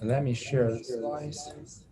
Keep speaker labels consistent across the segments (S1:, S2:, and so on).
S1: And let me share the slides.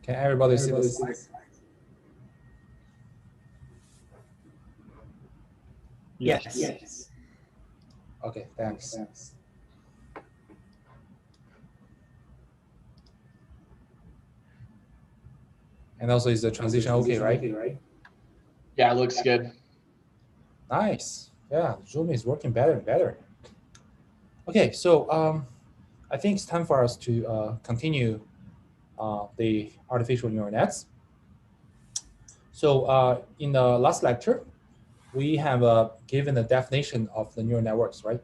S1: Can everybody see this slide?
S2: Yes.
S1: Okay, thanks. And also, is the transition okay, right?
S2: Yeah, it looks good.
S1: Nice. Yeah, Zoom is working better and better. Okay, so I think it's time for us to continue the artificial neural nets. So in the last lecture, we have given the definition of the neural networks, right?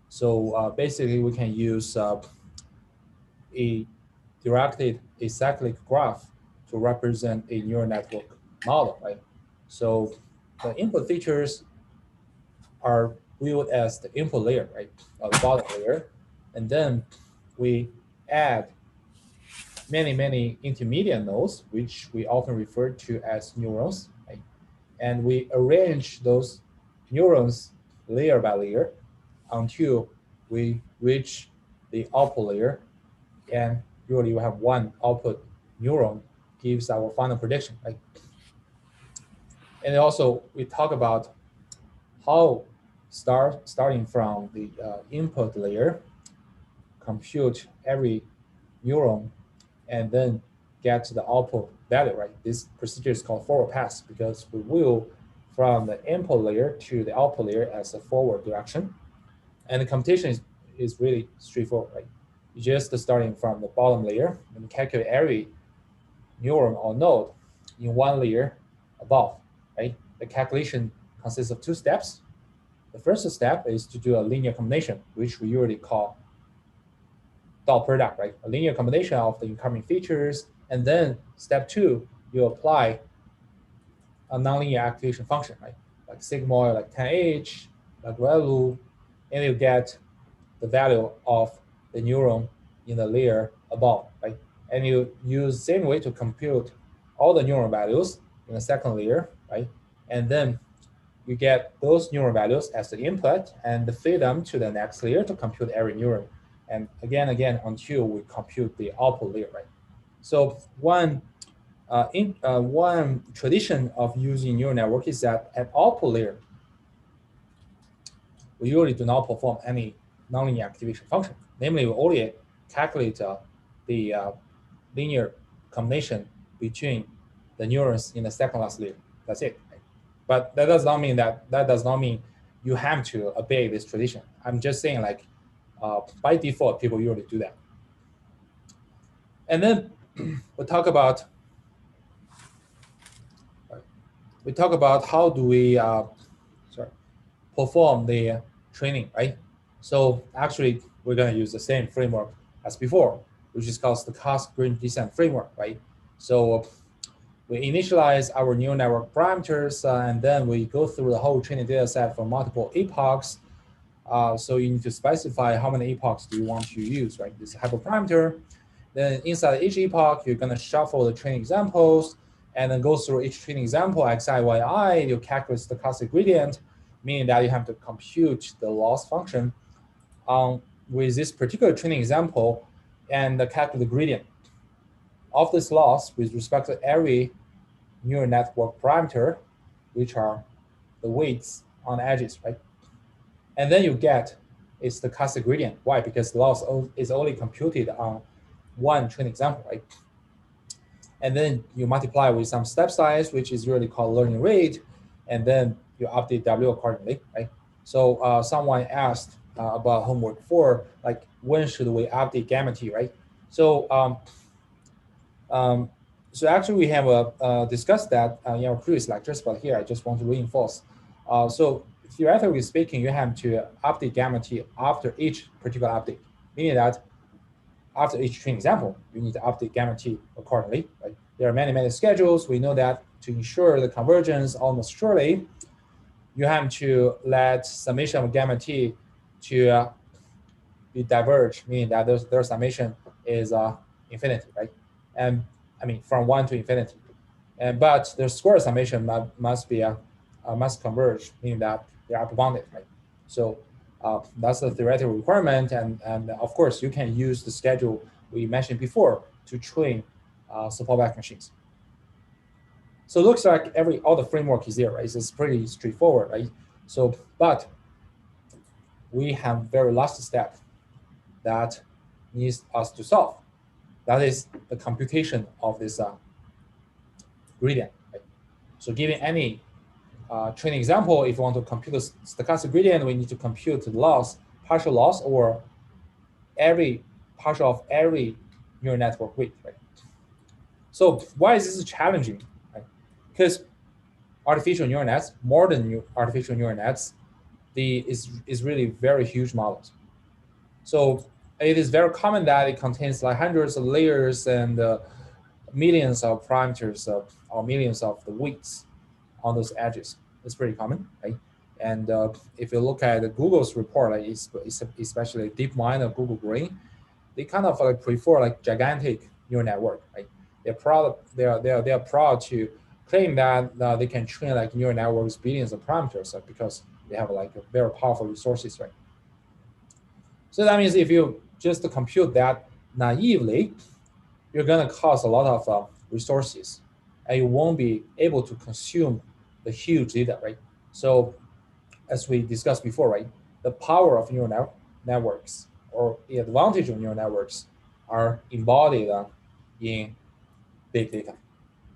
S1: So basically, we can use a directed acyclic graph to represent a neural network model, right? So the input features are viewed as the input layer, right, or the bottom layer, and then we add many intermediate nodes, which we often refer to as neurons, right? And we arrange those neurons layer by layer until we reach the output layer, and usually we have one output neuron gives our final prediction, right? And also we talk about how starting from the input layer, compute every neuron, and then get to the output value, right? This procedure is called forward pass because we will from the input layer to the output layer as a forward direction. And the computation is really straightforward, right? You just starting from the bottom layer and calculate every neuron or node in one layer above, right? The calculation consists of two steps. The first step is to do a linear combination, which we usually call dot product, right? A linear combination of the incoming features. And then step two, you apply a nonlinear activation function, right? Like sigmoid, like tanh, like ReLU, and you get the value of the neuron in the layer above, right? And you use the same way to compute all the neuron values in the second layer, right? And then you get those neuron values as the input and feed them to the next layer to compute every neuron. And again until we compute the output layer, right? So one tradition of using neural network is that at output layer, we usually do not perform any nonlinear activation function. Namely, we only calculate the linear combination between the neurons in the second last layer. That's it. Right? But that does not mean you have to obey this tradition. I'm just saying, like, by default, people usually do that. And then we talk about how do we perform the training, right? So actually, we're going to use the same framework as before, which is called the stochastic gradient descent framework, right? So we initialize our neural network parameters, and then we go through the whole training data set for multiple epochs. So you need to specify how many epochs do you want to use, right? This hyperparameter. Then inside each epoch, you're going to shuffle the training examples, and then go through each training example, xi, yi, you calculate the stochastic gradient, meaning that you have to compute the loss function with this particular training example and calculate the gradient of this loss with respect to every neural network parameter, which are the weights on the edges, right? And then you get a stochastic gradient. Why? Because the loss is only computed on one training example, right? And then you multiply with some step size, which is really called learning rate, and then you update W accordingly, right? So someone asked about homework 4, like when should we update gamma t, right? So so actually we have discussed that in our previous lectures, but here I just want to reinforce. So theoretically speaking, you have to update gamma t after each particular update, meaning that after each training example, you need to update gamma t accordingly, right? There are many schedules. We know that to ensure the convergence almost surely, you have to let summation of gamma t to be diverged, meaning that their summation is infinity, right? And I mean from 1 to infinity. But the square summation must converge, meaning that they are upper bounded, right? So that's the theoretical requirement, and of course you can use the schedule we mentioned before to train support back machines. So it looks like all the framework is there, right? It's pretty straightforward, right? So, but we have very last step that needs us to solve. That is the computation of this gradient, right? So given any training example, if you want to compute the stochastic gradient, we need to compute the loss, partial loss, or every partial of every neural network weight, right? So why is this challenging, right? Because artificial neural nets, modern artificial neural nets, is really very huge models. So it is very common that it contains like hundreds of layers and millions of parameters or millions of the weights on those edges. It's pretty common, right? And if you look at Google's report, like especially DeepMind or Google Brain, they kind of like prefer like gigantic neural network, right? They're proud. They are proud to claim that they can train like neural networks billions of parameters because they have like very powerful resources, right? So that means if you just compute that naively, you're going to cost a lot of resources, and you won't be able to consume the huge data, right? So as we discussed before, right, the power of neural networks or the advantage of neural networks are embodied in big data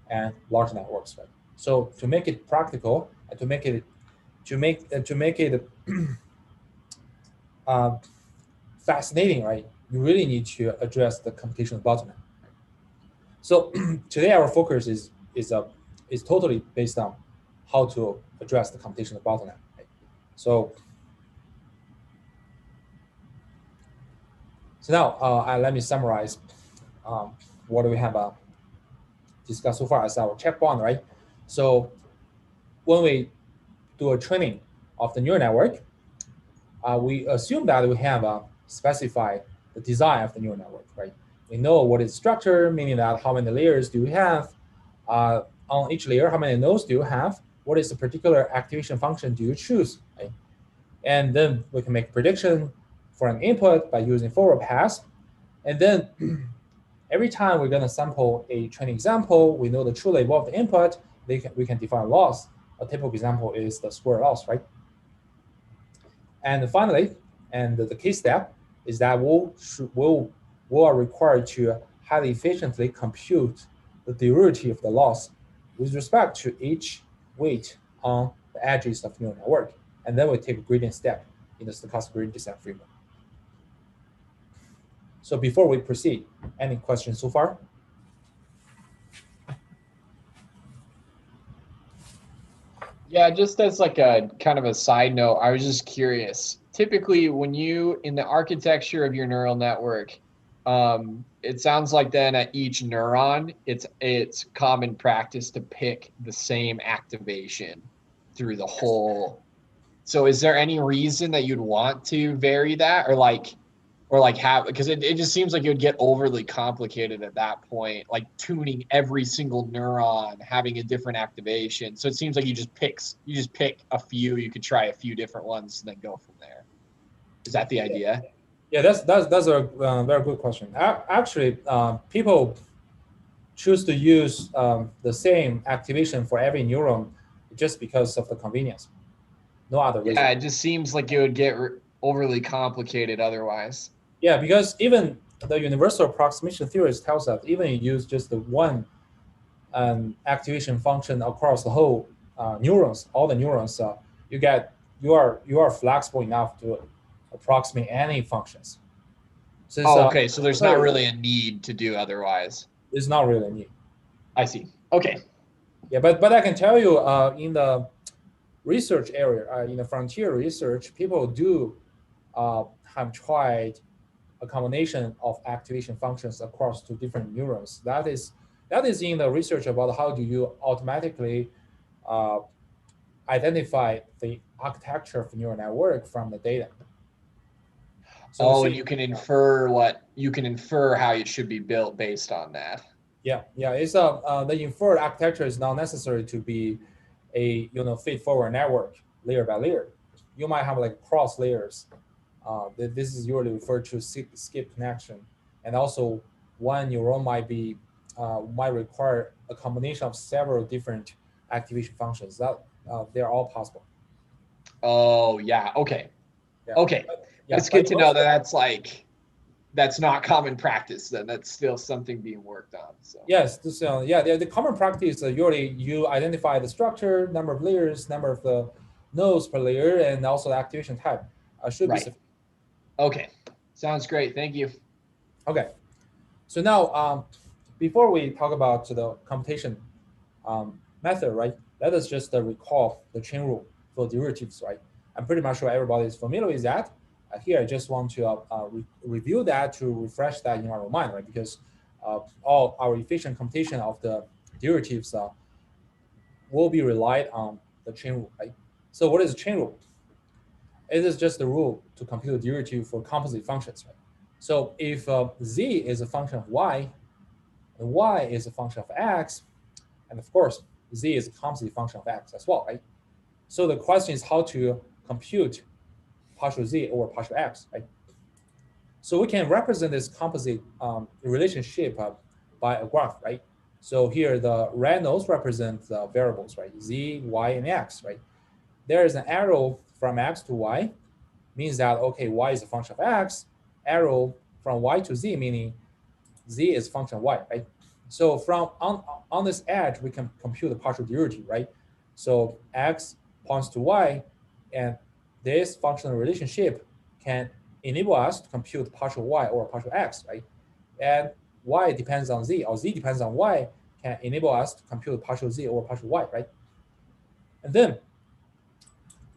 S1: and large networks, right? So to make it practical and to make it uh, fascinating, right, you really need to address the computational bottleneck. So today our focus is totally based on how to address the computational bottleneck. Right? So now let me summarize what we have discussed so far as our checkpoint, right? So when we do a training of the neural network, we assume that we have specified the design of the neural network, right? We know what is structure, meaning that how many layers do we have, on each layer, how many nodes do you have, what is the particular activation function do you choose, right? And then we can make prediction for an input by using forward pass. And then every time we're going to sample a training example, we know the true label of the input, we can define loss. A typical example is the square loss, right? And finally, and the key step is that we are required to highly efficiently compute the derivative of the loss with respect to each weight on the edges of neural network. And then we take a gradient step in the stochastic gradient descent framework. So before we proceed, any questions so far?
S2: Yeah, just as like a kind of a side note, I was just curious. Typically, when you in the architecture of your neural network, it sounds like then at each neuron, it's common practice to pick the same activation through the whole. So is there any reason that you'd want to vary that or like have, because it just seems like it would get overly complicated at that point, like tuning every single neuron, having a different activation. So it seems like you just pick a few, you could try a few different ones and then go from there. Is that the idea?
S1: Yeah, that's a very good question. Actually, people choose to use the same activation for every neuron just because of the convenience. No other reason.
S2: Yeah, it just seems like it would get overly complicated otherwise.
S1: Yeah, because even the universal approximation theories tells us even you use just the one activation function across the whole neurons, all the neurons, you are flexible enough to approximate any functions. Since
S2: Oh, okay. So there's not
S1: so
S2: really a need to do otherwise.
S1: it's not really neat.
S2: I see. Okay.
S1: Yeah, but I can tell you, in the research area, in the frontier research, people do have tried a combination of activation functions across two different neurons. That is in the research about how do you automatically uh, identify the architecture of neural network from the data. So
S2: Oh, and
S1: see,
S2: you can infer how it should be built based on that.
S1: yeah, it's the inferred architecture is not necessary to be a feed-forward network layer by layer. You might have like cross layers. This is usually referred to skip connection, and also one neuron might require a combination of several different activation functions. That they're all possible.
S2: Oh, yeah. Okay.
S1: Yeah,
S2: Okay.
S1: yeah,
S2: That's good
S1: but
S2: to know that's not common practice then. That's still something being worked on. So
S1: yes, the common practice usually you identify the structure, number of layers, number of the nodes per layer, and also the activation type should be
S2: right.
S1: sufficient.
S2: Okay. Sounds great. Thank you.
S1: Okay, so now before we talk about the computation method, right? Let us just recall the chain rule for derivatives, right? I'm pretty much sure everybody is familiar with that. Here, I just want to review that to refresh that in our mind, right? Because all our efficient computation of the derivatives will be relied on the chain rule, right? So what is the chain rule? It is just the rule to compute the derivative for composite functions, right? So if z is a function of y, and y is a function of x, and of course, z is a composite function of x as well, right? So the question is how to compute partial z over partial x, right? So we can represent this composite relationship by a graph, right? So here the red nodes represent the variables, right? Z, y, and x, right? There is an arrow from x to y, means that, okay, y is a function of x, arrow from y to z, meaning z is a function of y, right? So from on this edge, we can compute the partial derivative, right? So x points to y, and this functional relationship can enable us to compute partial y or partial x, right? And y depends on z, or z depends on y, can enable us to compute partial z or partial y, right? And then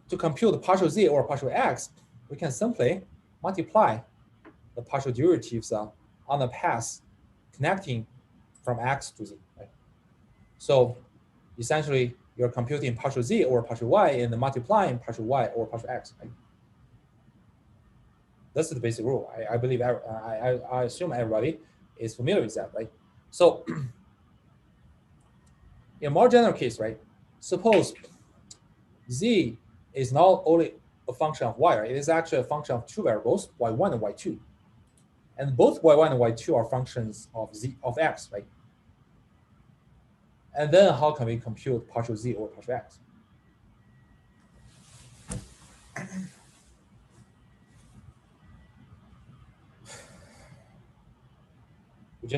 S1: to compute the partial z or partial x, we can simply multiply the partial derivatives on the path connecting from x to z, right? So essentially, you're computing partial z or partial y and then multiplying partial y or partial x, right? That's the basic rule. I believe I assume everybody is familiar with that, right? So in a more general case, right? Suppose z is not only a function of y, right? It is actually a function of two variables, y1 and y2. And both y1 and y2 are functions of x, right? And then how can we compute partial z or partial x? We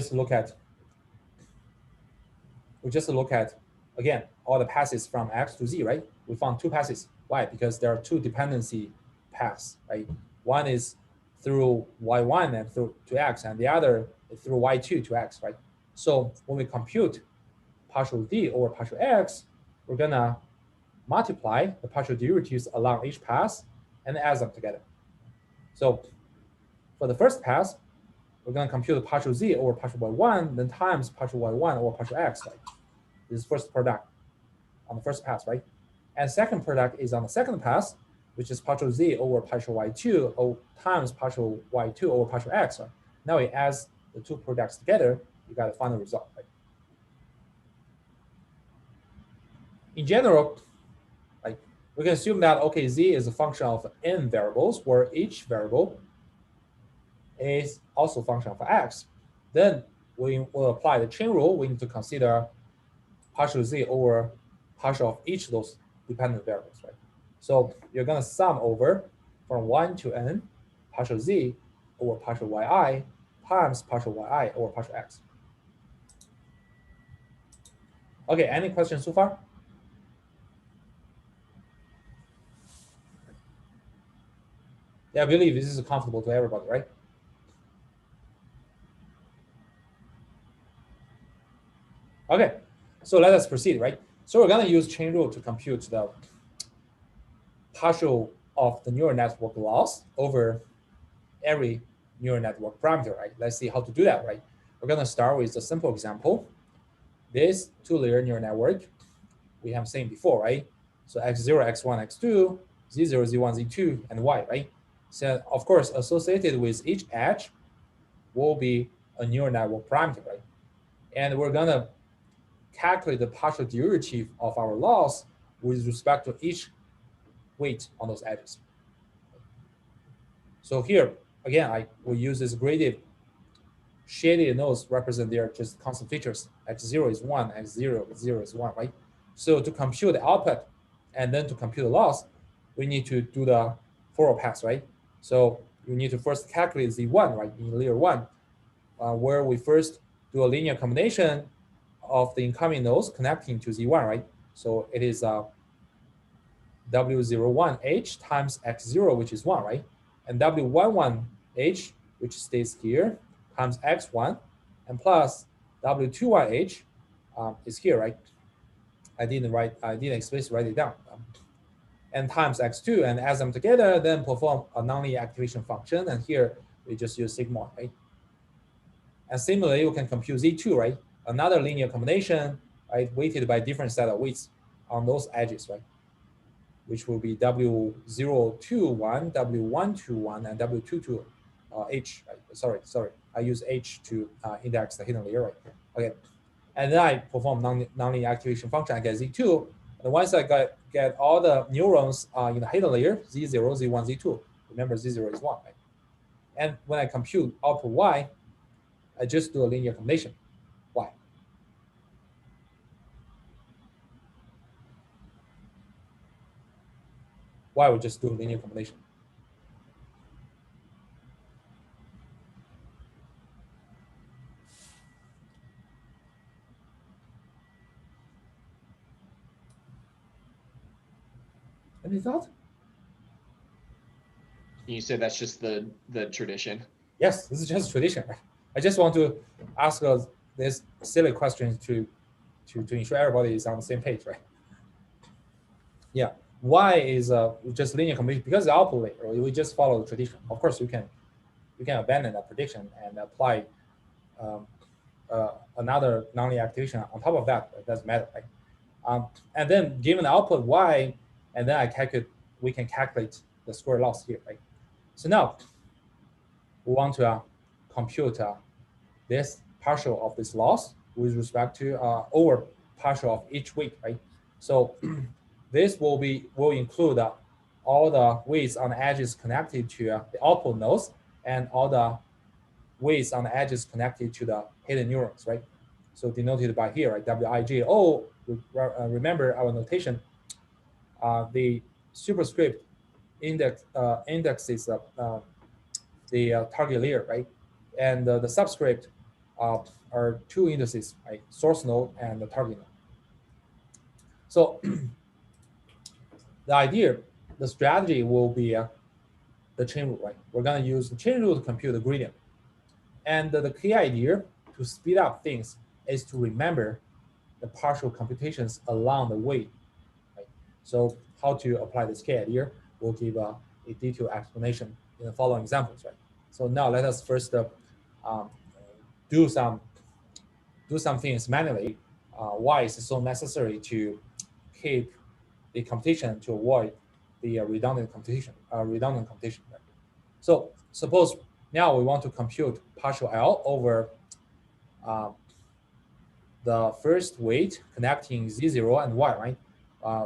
S1: just look at again all the passes from x to z, right? We found two passes. Why? Because there are two dependency paths, right? One is through y1 and through to x, and the other is through y2 to x, right? So when we compute partial z over partial x, we're gonna multiply the partial derivatives along each path and add them together. So for the first pass, we're going to compute the partial z over partial y1, then times partial y1 over partial x, right? This is first product on the first pass, right? And second product is on the second pass, which is partial z over partial y2 times partial y2 over partial x, right? Now we add the two products together, you got a final result, right? In general, like we can assume that, okay, z is a function of n variables, where each variable is also a function of x. Then we will apply the chain rule. We need to consider partial z over partial of each of those dependent variables, right? So you're going to sum over from 1 to n partial z over partial yi times partial yi over partial x. Okay, any questions so far? Yeah, I believe this is comfortable to everybody, right? Okay, so let us proceed, right? So we're gonna use chain rule to compute the partial of the neural network loss over every neural network parameter, right? Let's see how to do that, right? We're gonna start with a simple example. This two-layer neural network we have seen before, right? So x0, x1, x2, z0, z1, z2, and y, right? So of course, associated with each edge will be a neural network parameter, right? And we're gonna calculate the partial derivative of our loss with respect to each weight on those edges. So here, again, I will use this graded shaded nodes represent their just constant features. X0 is 1, X0 is 1, right? So to compute the output and then to compute the loss, we need to do the forward pass, right? So you need to first calculate Z1, right, in layer 1, where we first do a linear combination of the incoming nodes connecting to Z1, right? So it is W01H times X0, which is 1, right? And W11H, which stays here, times X1, and plus W21H is here, right? I didn't explicitly write it down. And times X2, and add them together, then perform a nonlinear activation function. And here we just use sigma, right? And similarly, we can compute Z2, right? Another linear combination, right, weighted by different set of weights on those edges, right? Which will be W021, W121, and W22H. Right? Sorry. I use H to index the hidden layer, right? Okay. And then I perform nonlinear activation function. I get Z2. And once I get all the neurons in the hidden layer, Z0, Z1, Z2. Remember, Z0 is 1, right? And when I compute output Y, I just do a linear combination, Y. Y would just do a linear combination. Any thought?
S2: You say that's just the tradition.
S1: Yes, this is just tradition. Right? I just want to ask this silly question to ensure everybody is on the same page, right? Yeah. Why is just linear combination? Because the output layer, we just follow the tradition. Of course, you can abandon that prediction and apply another nonlinear activation on top of that. It doesn't matter, right? And then given the output y, and then we can calculate the square loss here, right? So now we want to compute this partial of this loss with respect to over partial of each weight, right? So this will include all the weights on the edges connected to the output nodes and all the weights on the edges connected to the hidden neurons, right? So denoted by here, right? Wij. Oh, remember our notation. The superscript indexes the target layer, right? And the subscript are two indices, right? Source node and the target node. So the strategy will be the chain rule, right? We're gonna use the chain rule to compute the gradient. And the key idea to speed up things is to remember the partial computations along the way. Right? So how to apply this key idea, we'll give a detailed explanation in the following examples, right? So now let us first do some things manually. Why is it so necessary to keep the computation to avoid the redundant computation? Right? So suppose now we want to compute partial L over the first weight connecting Z0 and Y, right?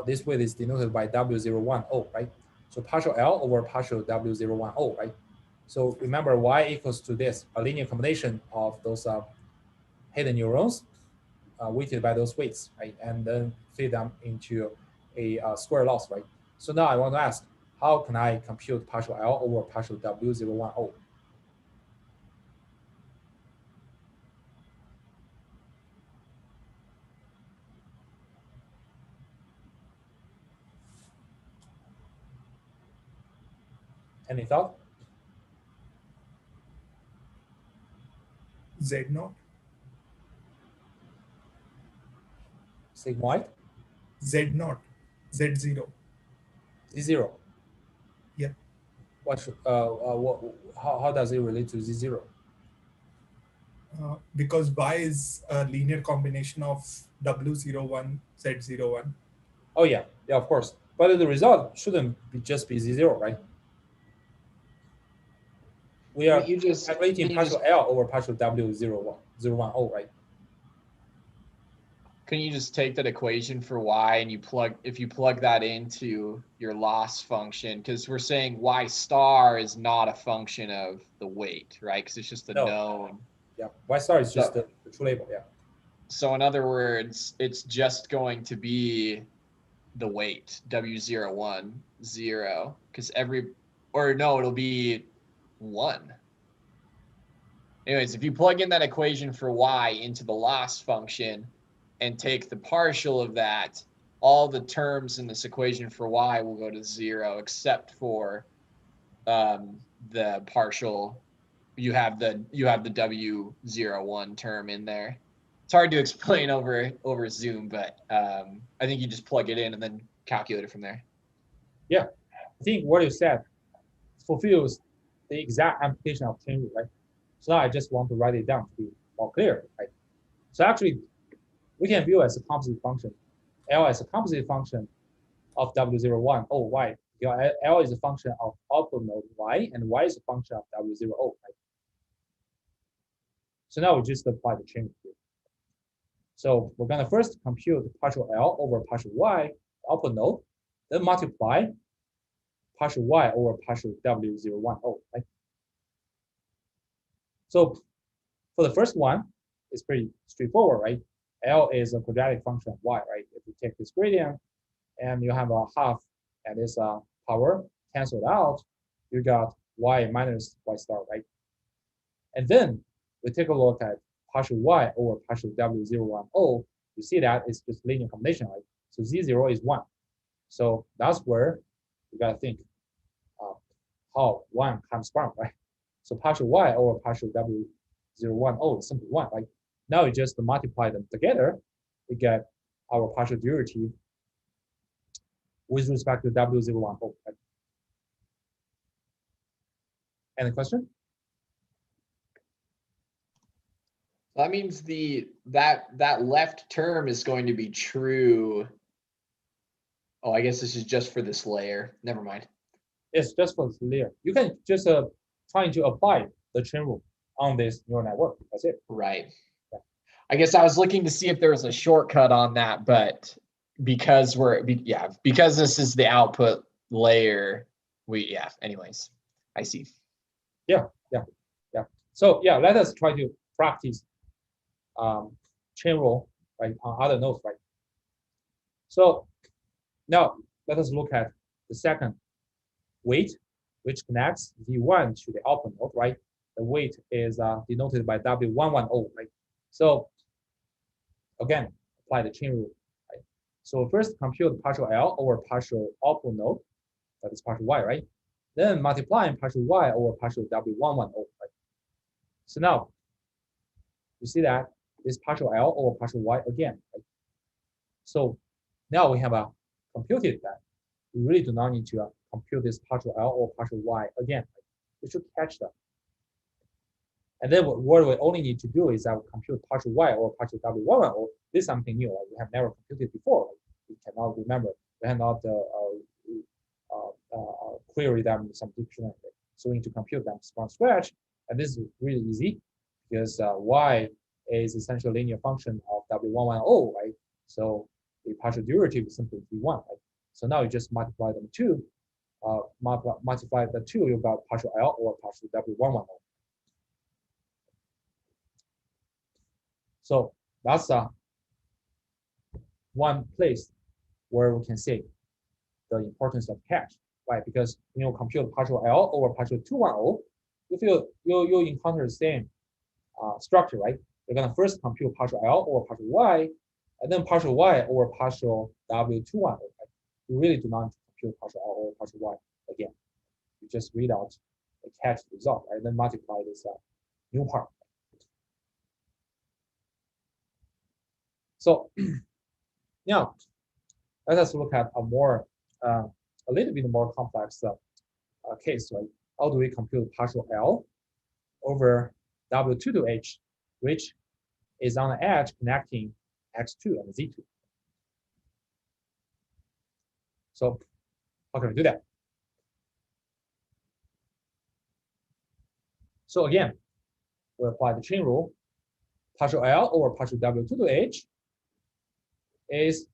S1: This weight is denoted by W010, right? So partial L over partial W010, right? So remember Y equals to this, a linear combination of those hidden neurons weighted by those weights, right? And then feed them into a square loss, right? So now I want to ask, how can I compute partial L over partial W010? Any thought?
S3: Z naught,
S1: Sigma y,
S3: Z naught, Z0.
S1: z0.
S3: Yeah.
S1: How does it relate to z0?
S3: Because Y is a linear combination of W01, Z01.
S1: Oh yeah, yeah, of course. But the result shouldn't just be z0, right? We
S2: Well,
S1: are
S2: you just
S1: calculating
S2: can you just
S1: partial L over partial W01, right?
S2: can you just take that equation for y and if you plug that into your loss function, because we're saying y star is not a function of the weight, right? Because it's just a
S1: No,
S2: known.
S1: yeah, y star is just
S2: So,
S1: the true label, yeah.
S2: so in other words, it's just going to be the weight W01, 0, because it'll be 1. Anyways, if you plug in that equation for y into the loss function and take the partial of that, all the terms in this equation for y will go to 0, except for the partial. You have the W01 term in there. It's hard to explain over Zoom, but I think you just plug it in and then calculate it from there.
S1: Yeah, I think what you said fulfills the exact application of chain rule, right? So now I just want to write it down to be more clear, right? So actually, we can view as a composite function, L as a composite function of W01, O, Y. L is a function of output node Y, and Y is a function of W0, O, right? So now we just apply the chain rule. So we're going to first compute partial L over partial Y, output node, then multiply partial Y over partial W01, O, right? So for the first one, it's pretty straightforward, right? L is a quadratic function of Y, right? If you take this gradient and you have a half and this power canceled out, you got Y minus Y star, right? And then we take a look at partial Y over partial W01O. You see that it's just linear combination, right? So Z0 is 1. So that's where you got to think how 1 comes from, right? So partial Y over partial W01O is simply 1, right? Now you just multiply them together, we get our partial derivative with respect to W01O, right? Any question?
S2: That means that left term is going to be true. Oh, I guess this is just for this layer. Never mind.
S1: It's just for this layer. You can just trying to apply the chain rule on this neural network. That's it.
S2: Right. Yeah. I guess I was looking to see if there was a shortcut on that, but because because this is the output layer, anyways, I see.
S1: Yeah. So yeah, let us try to practice chain rule, right, on other nodes, right? So now let us look at the second weight, which connects V1 to the output node, right? The weight is denoted by W110, right? So again, apply the chain rule, right? So first compute partial L over partial output node, that is partial Y, right? Then multiplying partial Y over partial W110, right? So now you see that this partial L over partial Y again, right? So now we have computed that. We really do not need to compute this partial L or partial Y again. Right? We should catch them. And then what we only need to do is compute partial Y or partial W1, or this is something new. Right? We have never computed before. Right? We cannot remember. We cannot query them in some dictionary. So we need to compute them from scratch. And this is really easy because Y is essentially a linear function of W110, right? So the partial derivative is simply V1, right? So now you just multiply them two. Multiply the two, you got partial L or partial W110. So that's one place where we can see the importance of catch, right? Because when you compute partial L over partial 210, you encounter the same structure, right? You're gonna first compute partial L over partial Y, and then partial Y over partial W210. Right? You really do not compute partial L over partial Y again. You just read out the catch result, right? And then multiply this new part. So now let us look at a more a little bit more complex case, right? How do we compute partial L over W2 to H, which is on the edge connecting X2 and Z2? So how can we do that? So again, we apply the chain rule. Partial L over partial W2 to H is,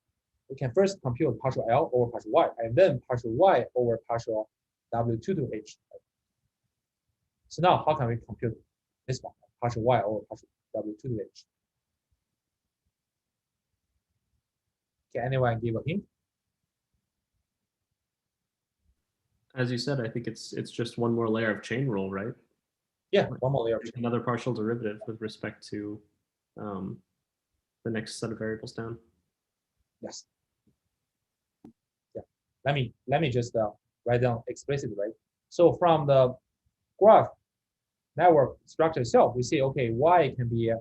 S1: we can first compute partial L over partial Y, and then partial Y over partial W2 to H. So now how can we compute this one, partial Y over partial W2 to H? Can anyone give a hint?
S4: As you said, I think it's just one more layer of chain rule, right?
S1: Yeah, one more layer of chain.
S4: Another partial derivative with respect to the next set of variables down.
S1: Yes. Yeah. Let me just write down explicitly, right? So from the graph network structure itself, we see, okay, Y can be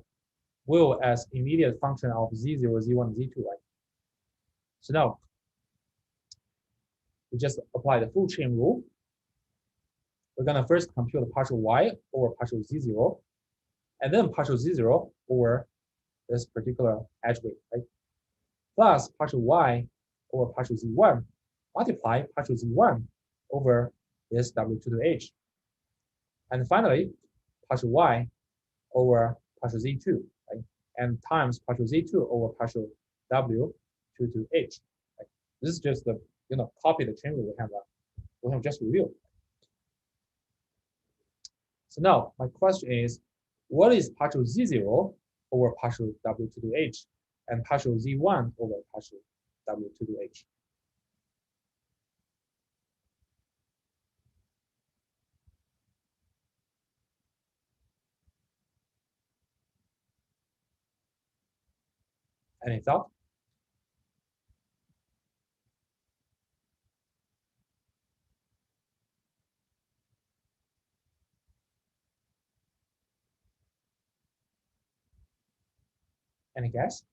S1: will as immediate function of Z0, Z1, Z2, right? So now we just apply the full chain rule. We're gonna first compute the partial Y over partial Z0, and then partial Z0 over this particular edge weight, right? Plus partial Y over partial Z1, multiply partial Z1 over this W2 to H. And finally, partial Y over partial Z2, right? And times partial Z2 over partial W2 to H. Right? This is just the, copy the chain rule we have just reviewed. So now my question is, what is partial Z0 over partial W2 to H and partial Z1 over partial W2 to H? Any thought? Any guess?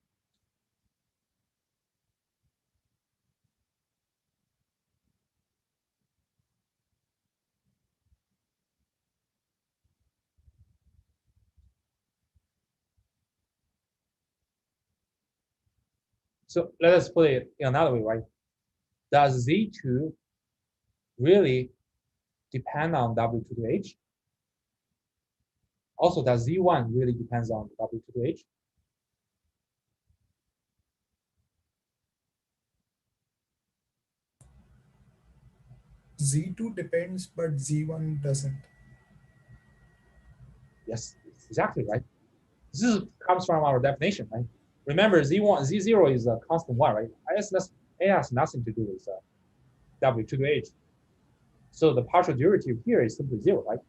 S1: So let us put it in another way, right? Does Z2 really depend on W2 to H? Also, does Z1 really depends on W2 to H?
S3: Z2 depends, but Z1 doesn't.
S1: Yes, exactly right. This comes from our definition, right? Remember, Z1, Z0 is a constant one, right? It has nothing to do with W2 to H. So the partial derivative here is simply 0, right?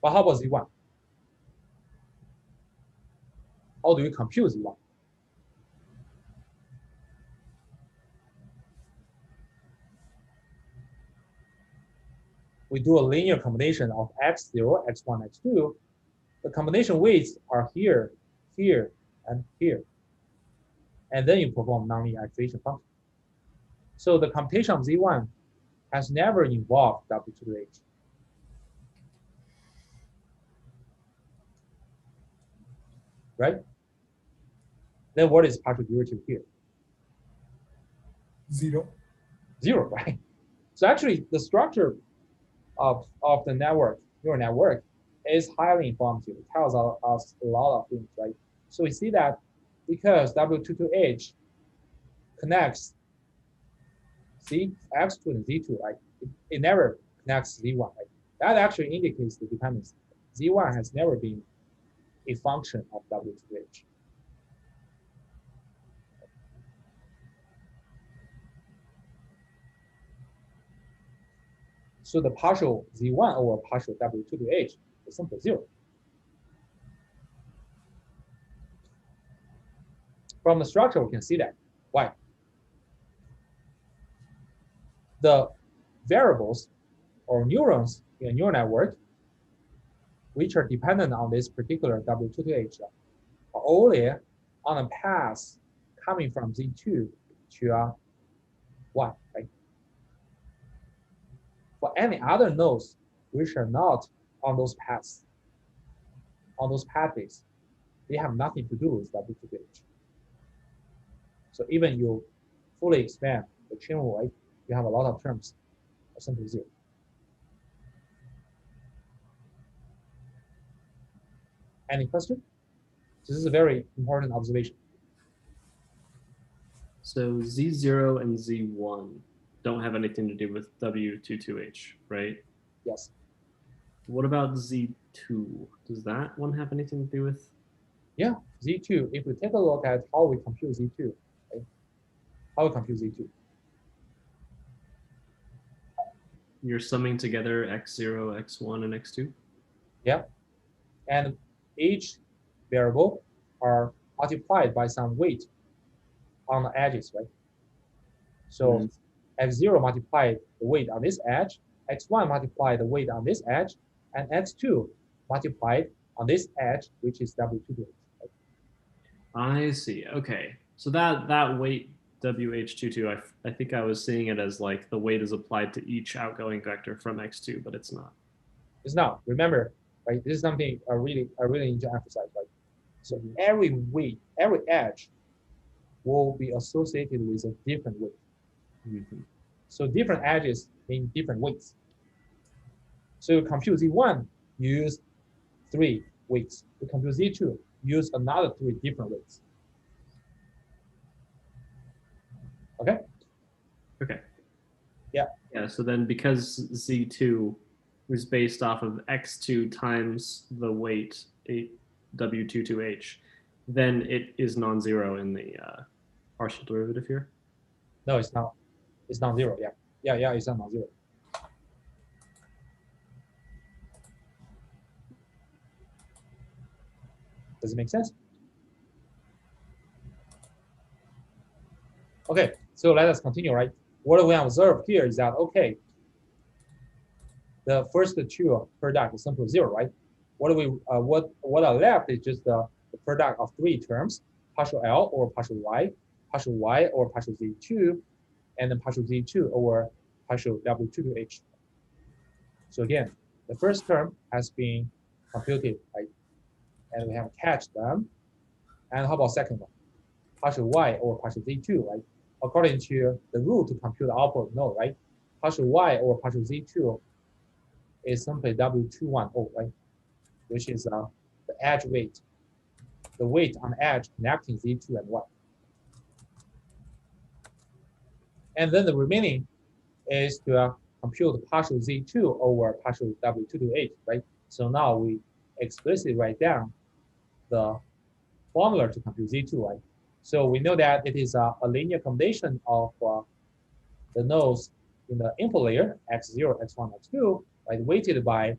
S1: But how about Z1? How do we compute Z1? We do a linear combination of x0, x1, x2. The combination weights are here, here, and here. And then you perform nonlinear activation function. So the computation of Z1 has never involved W2 to H. Right? Then what is partial derivative here?
S3: 0.
S1: 0, right? So actually the structure of the network, neural network, is highly informative. It tells us a lot of things, right? So we see that because W2 to H connects X2 and Z2, right? It never connects Z1, right? That actually indicates the dependency. Z1 has never been a function of W2 to H. So the partial Z1 over partial W2 to H is simply 0. From the structure, we can see that. Why? The variables or neurons in a neural network, which are dependent on this particular W2 to H, are only on a path coming from Z2 to 1, right? For any other nodes which are not on those paths, on those pathways, they have nothing to do with W2H. So even you fully expand the chain rule, right, you have a lot of terms are simply 0. Any question? This is a very important observation.
S4: So Z0 and Z1 don't have anything to do with W22H, right?
S1: Yes.
S4: What about Z2? Does that one have anything to do with?
S1: Yeah, Z2, if we take a look at how we compute Z2, right? How we compute Z2.
S4: You're summing together X0, X1, and X2?
S1: Yeah. And each variable are multiplied by some weight on the edges, right? So X0 multiplied the weight on this edge, X1 multiplied the weight on this edge, and X2 multiplied on this edge, which is W2. Right?
S4: I see. Okay. So that weight WH22, I think I was seeing it as like the weight is applied to each outgoing vector from X2, but it's not.
S1: It's not. Remember, right? This is something I really need to emphasize, right? So every weight, every edge will be associated with a different weight.
S4: Mm-hmm.
S1: So different edges mean different weights. So you compute Z1, you use 3 weights. You compute Z2, use another 3 different weights. Okay?
S4: Okay.
S1: Yeah.
S4: Yeah, so then because Z2 is based off of X2 times the weight W22H, then it is non-zero in the partial derivative here?
S1: No, it's not. It's non-zero, yeah. Yeah, it's not non-zero. Does it make sense? Okay, so let us continue, right? What we observe here is that, okay, the first 2 product is simply 0, right? What are left is just the product of 3 terms, partial L or partial Y or partial Z2, and then partial Z2 or partial W2H. So again, the first term has been computed, right? And we have catched them. And how about second one? Partial Y or partial Z2, right? According to the rule to compute the output node, right? Partial Y or partial Z2 is simply W210, right? Which is the edge weight, the weight on the edge connecting Z2 and Y. And then the remaining is to compute partial Z2 over partial W2H, right? So now we explicitly write down the formula to compute Z2, right? So we know that it is a linear combination of the nodes in the input layer, X0, X1, X2, right, weighted by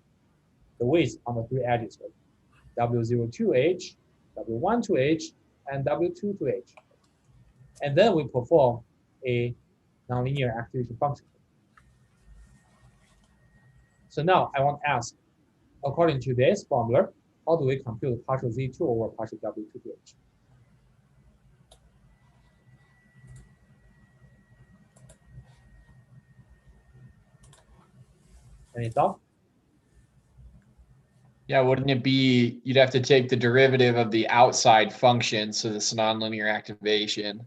S1: the weights on the 3 edges, right? W02H, W12H, and W22H. And then we perform a nonlinear activation function. So now I want to ask, according to this formula, how do we compute partial Z2 over partial W2H? Any thought?
S2: Yeah, wouldn't it be, you'd have to take the derivative of the outside function, so this nonlinear activation,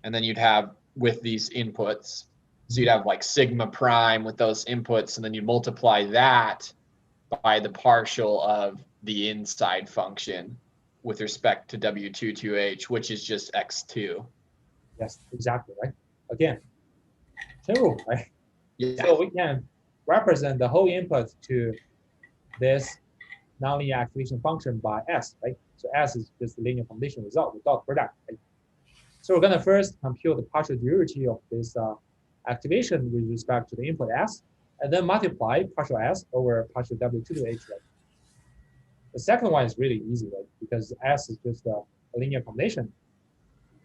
S2: and then you'd have with these inputs, so you'd have like sigma prime with those inputs, and then you multiply that by the partial of the inside function with respect to W22H, which is just X2.
S1: Yes, exactly, right? Again, chain rule, right?
S2: Yeah.
S1: So we can represent the whole input to this nonlinear activation function by S, right? So S is just the linear combination result without product, right? So we're gonna first compute the partial derivative of this activation with respect to the input S, and then multiply partial S over partial W2H, right? The second one is really easy, right? Because S is just a linear combination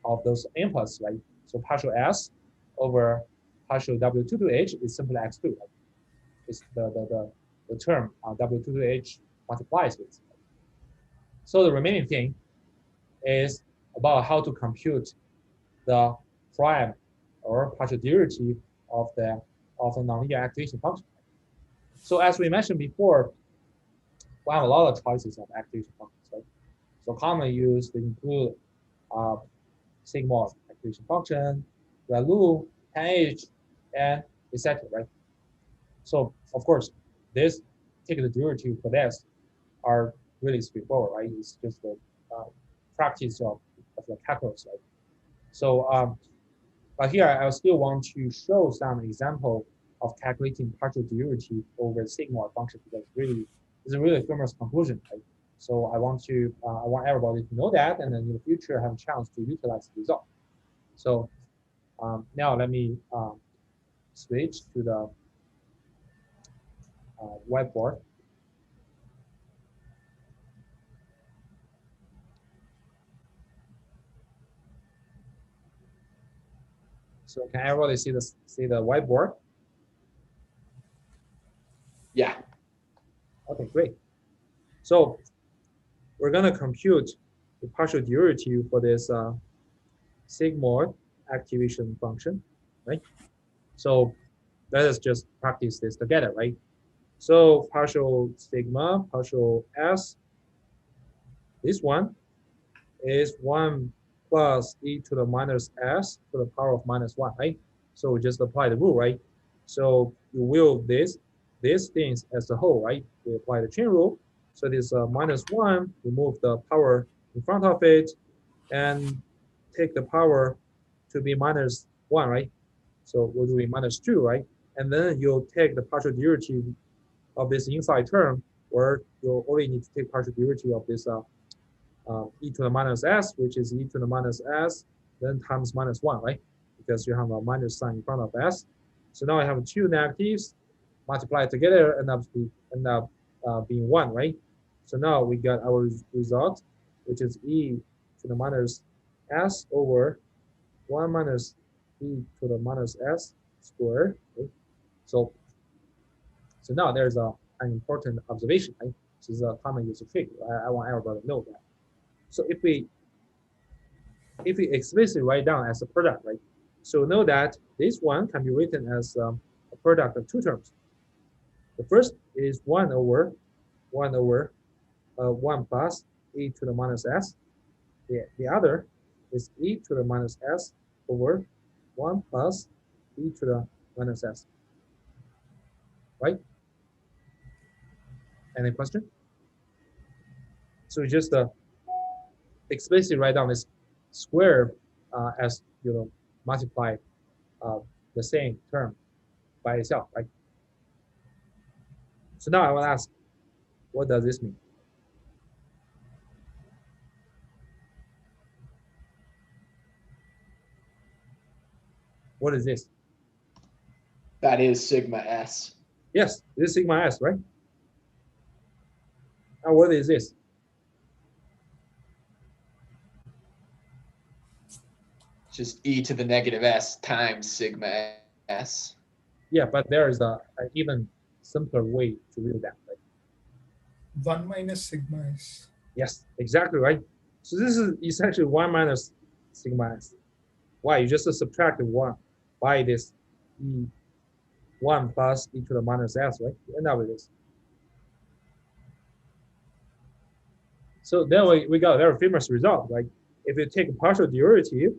S1: of those inputs, right? So partial S over partial W2H is simply X2, right? It's the term W2H multiplies with. So the remaining thing is about how to compute the prime or partial derivative of the nonlinear activation function. So as we mentioned before, we have a lot of choices of activation functions, right? So commonly used include sigma activation function, ReLU, 10H, and etc. Right? So of course, this particular derivative for this are really straightforward, right? It's just the practice of the calculus, right? So, but here I still want to show some example of calculating partial derivative over sigma function because really it's a really famous conclusion, right? So I want everybody to know that, and then in the future have a chance to utilize the result. So now let me switch to the whiteboard. So can everybody see the whiteboard?
S2: Yeah.
S1: Okay, great. So we're gonna compute the partial derivative for this sigmoid activation function, right? So let us just practice this together, right? So partial sigma, partial s, this one is 1 plus e to the minus s to the power of minus 1, right? So we just apply the rule, right? So you will these things as a whole, right? We apply the chain rule. So this minus 1, remove the power in front of it, and take the power to be minus 1, right? So we'll do minus 2, right? And then you'll take the partial derivative of this inside term, or you'll only need to take partial derivative of this e to the minus s, which is e to the minus s, then times minus 1, right? Because you have a minus sign in front of s. So now I have two negatives multiplied together, end up being 1, right? So now we got our result, which is e to the minus s over 1 minus e to the minus s squared. Okay? So now there's an important observation, right? This is a common user trick. I want everybody to know that. So if we explicitly write down as a product, right? So know that this one can be written as a product of two terms. The first is 1 over 1 plus e to the minus s. The other is e to the minus s over 1 plus e to the minus s. Right? Any question? So just explicitly write down this square as multiply the same term by itself, right? So now I will ask, what does this mean? What is this?
S2: That is sigma s.
S1: Yes, this is sigma s, right? Now what is this?
S2: Just e to the negative s times sigma s.
S1: Yeah, but there is an even simpler way to read that, right?
S3: 1 minus sigma s.
S1: Yes, exactly right. So this is essentially 1 minus sigma s. Why? You just subtract 1 by this e 1 plus e to the minus s, right? You end up with this. So then we got a very famous result, right? If you take a partial derivative,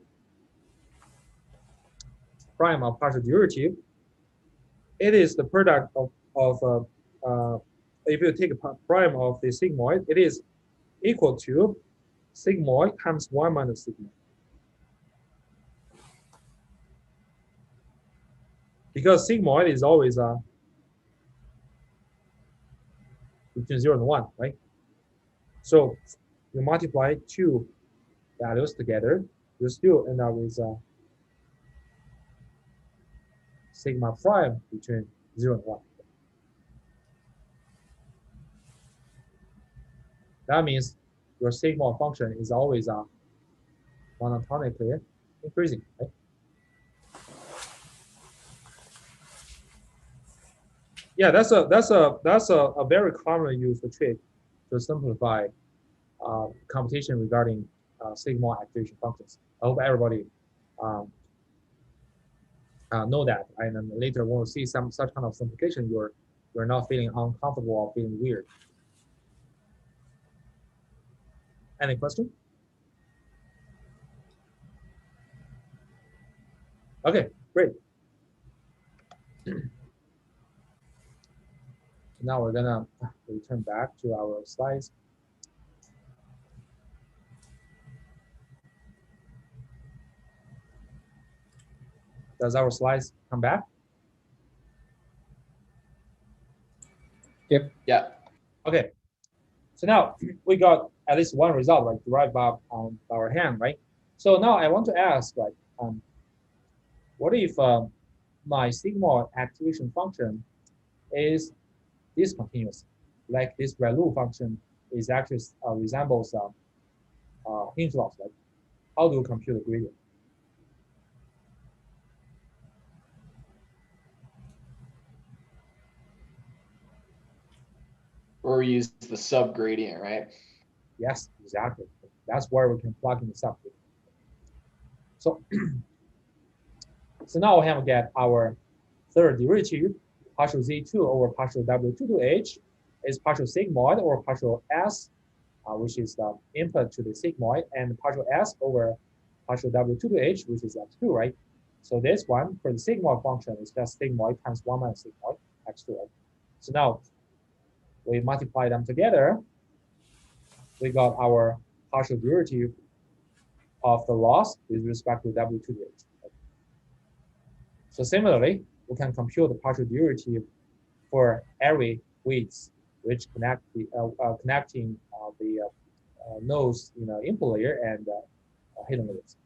S1: prime of partial derivative, it is the product of if you take a prime of the sigmoid, it is equal to sigmoid times 1 minus sigmoid. Because sigmoid is always between 0 and 1, right? So you multiply two values together, you still end up with sigma prime between 0 and 1. That means your sigma function is always monotonically increasing, right? Yeah, that's a very commonly used trick to simplify computation regarding sigma activation functions. I hope everybody know that, and then later when we see some such kind of simplification, you're not feeling uncomfortable or feeling weird. Any question? Okay, great. Now we're gonna return back to our slides. Does our slides come back?
S2: Yep. Yeah.
S1: Okay. So now we got at least one result, right, derived by our hand, right? So now I want to ask, like, what if my sigmoid activation function is discontinuous, like this ReLU function is actually resembles hinge loss, right? How do you compute the gradient?
S2: Or use the subgradient, right?
S1: Yes, exactly. That's where we can plug in the subgradient. So, so now we have to get our third derivative, partial Z2 over partial W22H is partial sigmoid or partial S, which is the input to the sigmoid, and partial S over partial W22H, which is X2, right? So this one for the sigmoid function is just sigmoid times 1 minus sigmoid, X2, right? So now we multiply them together, we got our partial derivative of the loss with respect to W2H. So similarly, we can compute the partial derivative for every width which connect the connecting the nodes in the input layer and hidden layers.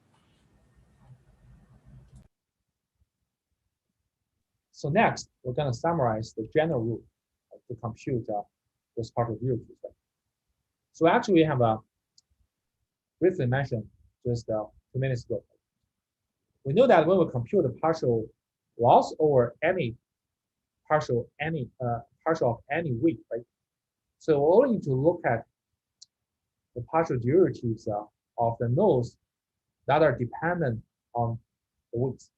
S1: So next, we're going to summarize the general rule to compute those partial derivatives. Right? So actually, we have briefly mentioned just 2 minutes ago. We know that when we compute the partial loss over any partial of any width, right? So we only need to look at the partial derivatives of the nodes that are dependent on the width.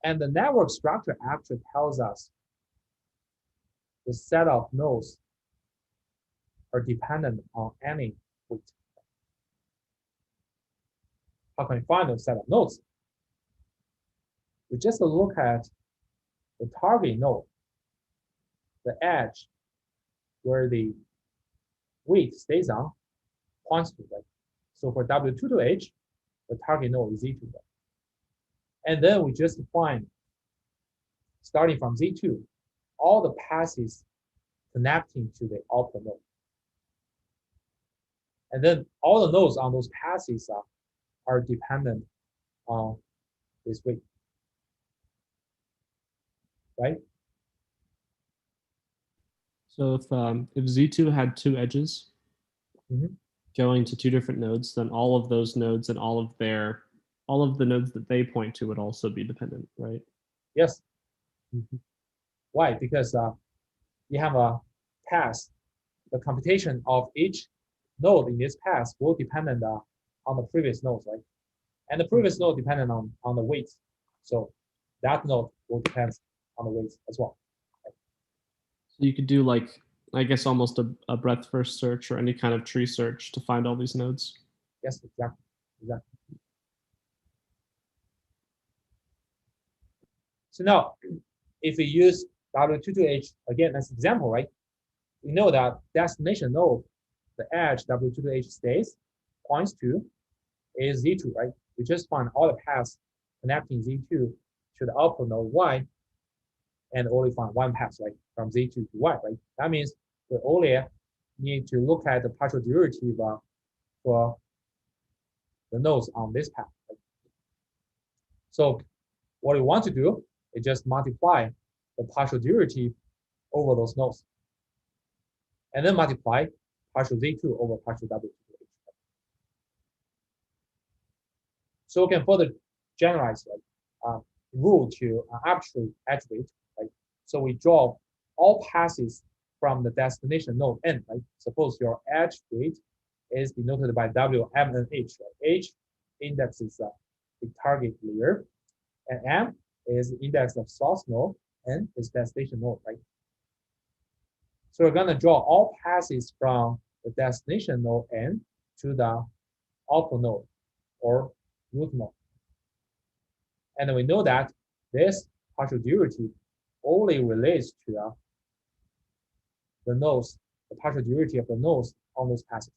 S1: And the network structure actually tells us the set of nodes are dependent on any width. How can we find the set of nodes? We just look at the target node, the edge where the width stays on, points to that. So for W22H, the target node is Z2. And then we just find, starting from Z2, all the passes connecting to the output node. And then all the nodes on those passes are dependent on this width. Right?
S4: So if Z2 had 2 edges going to 2 different nodes, then all of those nodes and all of the nodes that they point to would also be dependent, right?
S1: Yes. Why? Because you have a path. The computation of each node in this path will depend on the previous nodes, right? And the previous node dependent on the weight. So that node will depend on the weight as well. Right?
S4: So you could do, like, I guess almost a breadth first search or any kind of tree search to find all these nodes.
S1: Yes, exactly. So now, if we use W22H again as an example, right? We know that destination node, the edge W22H stays, points to is Z2, right? We just find all the paths connecting Z2 to the output node Y, and only find one path, right, from Z2 to Y, right? That means we only need to look at the partial derivative for the nodes on this path. Right? So what we want to do is just multiply the partial derivative over those nodes, and then multiply partial Z2 over partial W2H. So we can further generalize, right, rule to arbitrary edge weight, right? So we draw all passes from the destination node N, right? Suppose your edge weight is denoted by W, M, and H. Right? H indexes the target layer, and M is the index of source node, N is destination node, right? So we're going to draw all passes from the destination node N to the output node or root node. And we know that this partial derivative only relates to the nodes, the partial derivative of the nodes on those passes.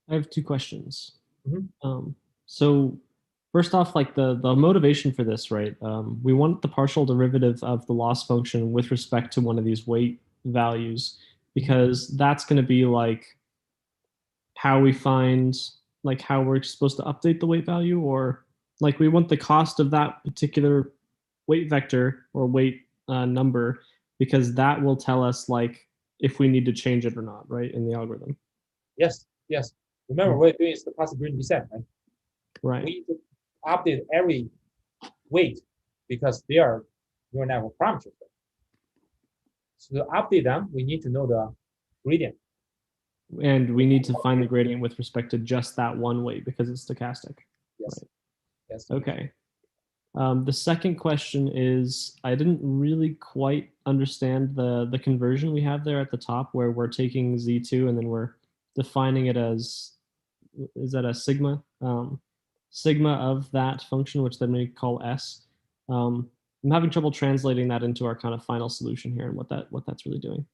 S4: I have two questions.
S1: Mhm.
S4: So first off, like the motivation for this, right? We want the partial derivative of the loss function with respect to one of these weight values, because that's going to be like how we find, like how we're supposed to update the weight value, or like we want the cost of that particular weight vector or weight number, because that will tell us like if we need to change it or not, right, in the algorithm.
S1: Yes, yes. Remember, what we're doing is the partial gradient descent, right?
S4: Right.
S1: We need to update every weight because they are neural network parameters. So to update them, we need to know the gradient.
S4: And we need to find the gradient with respect to just that one weight because it's stochastic.
S1: Yes.
S4: Right.
S1: Yes.
S4: Okay. The second question is, I didn't really quite understand the conversion we have there at the top, where we're taking Z2 and then we're defining it as, is that a sigma? Sigma of that function, which then we call S. I'm having trouble translating that into our kind of final solution here and what that's really doing.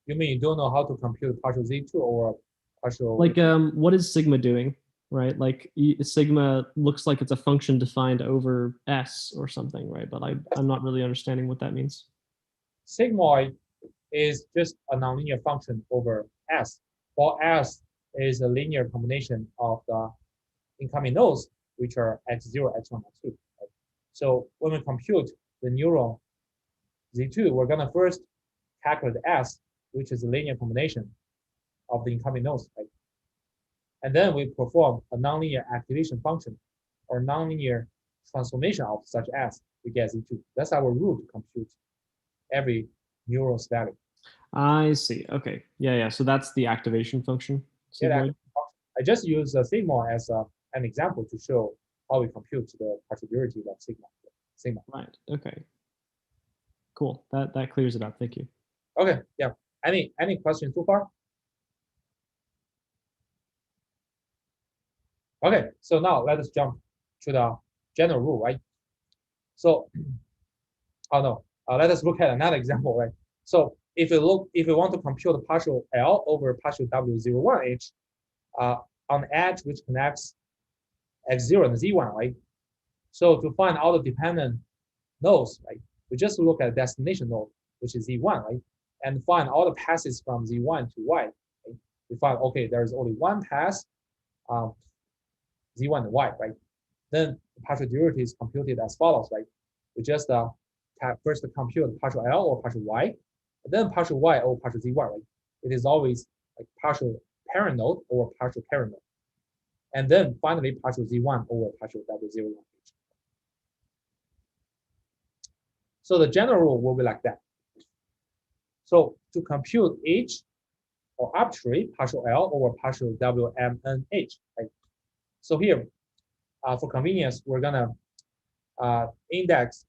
S1: You mean you don't know how to compute partial Z2 or partial?
S4: Like, what is sigma doing, right? Like sigma looks like it's a function defined over S or something, right? But I'm not really understanding what that means.
S1: Sigmoid is just a nonlinear function over S. For S is a linear combination of the incoming nodes, which are x0, x1, x2. Right? So when we compute the neural Z2, we're going to first calculate the S, which is a linear combination of the incoming nodes. Right? And then we perform a nonlinear activation function or nonlinear transformation of such S to get Z2. That's our rule to compute every neural value.
S4: I see. Okay. Yeah. So that's the activation function.
S1: I just use sigma as an example to show how we compute the partial derivative of sigma.
S4: Right. Okay. Cool. That clears it up. Thank you.
S1: Okay. Yeah. Any questions so far? Okay. So now let us jump to the general rule, right? So, oh no. Let us look at another example, right? So if we want to compute the partial L over partial W01H on the edge which connects X0 and Z1, right? So to find all the dependent nodes, right, we just look at destination node, which is Z1, right? And find all the passes from Z1 to Y. Right? We find, okay, there's only one pass, Z1 and Y, right? Then the partial derivative is computed as follows, right? We just first compute partial L or partial Y, and then partial Y or partial Z1, right? It is always like partial parent node or partial parent node. And then finally partial Z1 over partial W01H. So the general rule will be like that. So to compute H or arbitrary partial L over partial WMNH, right? So here, for convenience, we're gonna index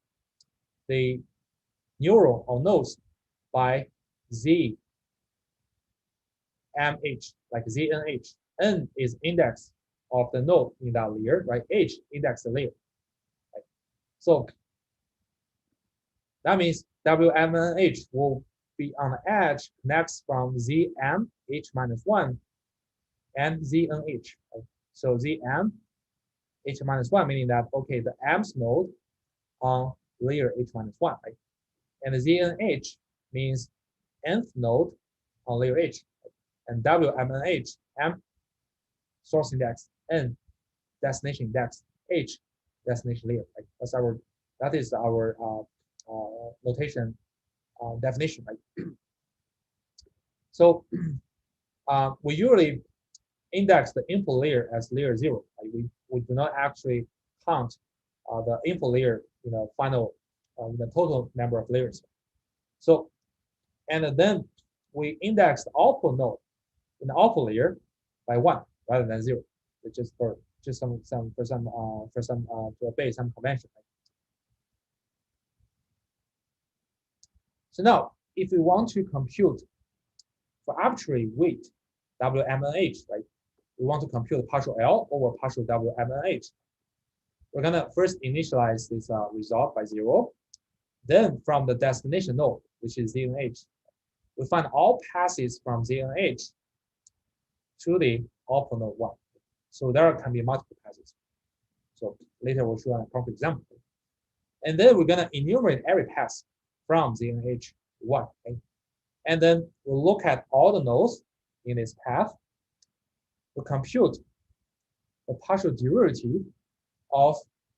S1: the neural or nodes by Z MH, like ZNH. N is index of the node in that layer, right? H index the layer. Right? So that means WMNH will be on the edge connects from ZM H minus 1 and ZNH. Right? So ZM H minus 1, meaning that, okay, the M's node on layer H minus 1, right? And the ZNH means nth node on layer H. Right? And WMNH, M source index, N destination index, H destination layer. Right? That is our notation definition, right? So we usually index the input layer as layer 0. Right? We do not actually count the input layer in the final, the total number of layers. So, and then we index the output node in the output layer by 1 rather than 0, just for to obey some convention. So now, if we want to compute for arbitrary weight WMNH, right? We want to compute partial L over partial WMNH. We're gonna first initialize this result by 0. Then from the destination node, which is ZNH, we find all passes from ZNH to the output node 1. So there can be multiple passes. So later we'll show an concrete example. And then we're gonna enumerate every pass from ZNH 1. Okay? And then we'll look at all the nodes in this path. We'll compute the partial derivative of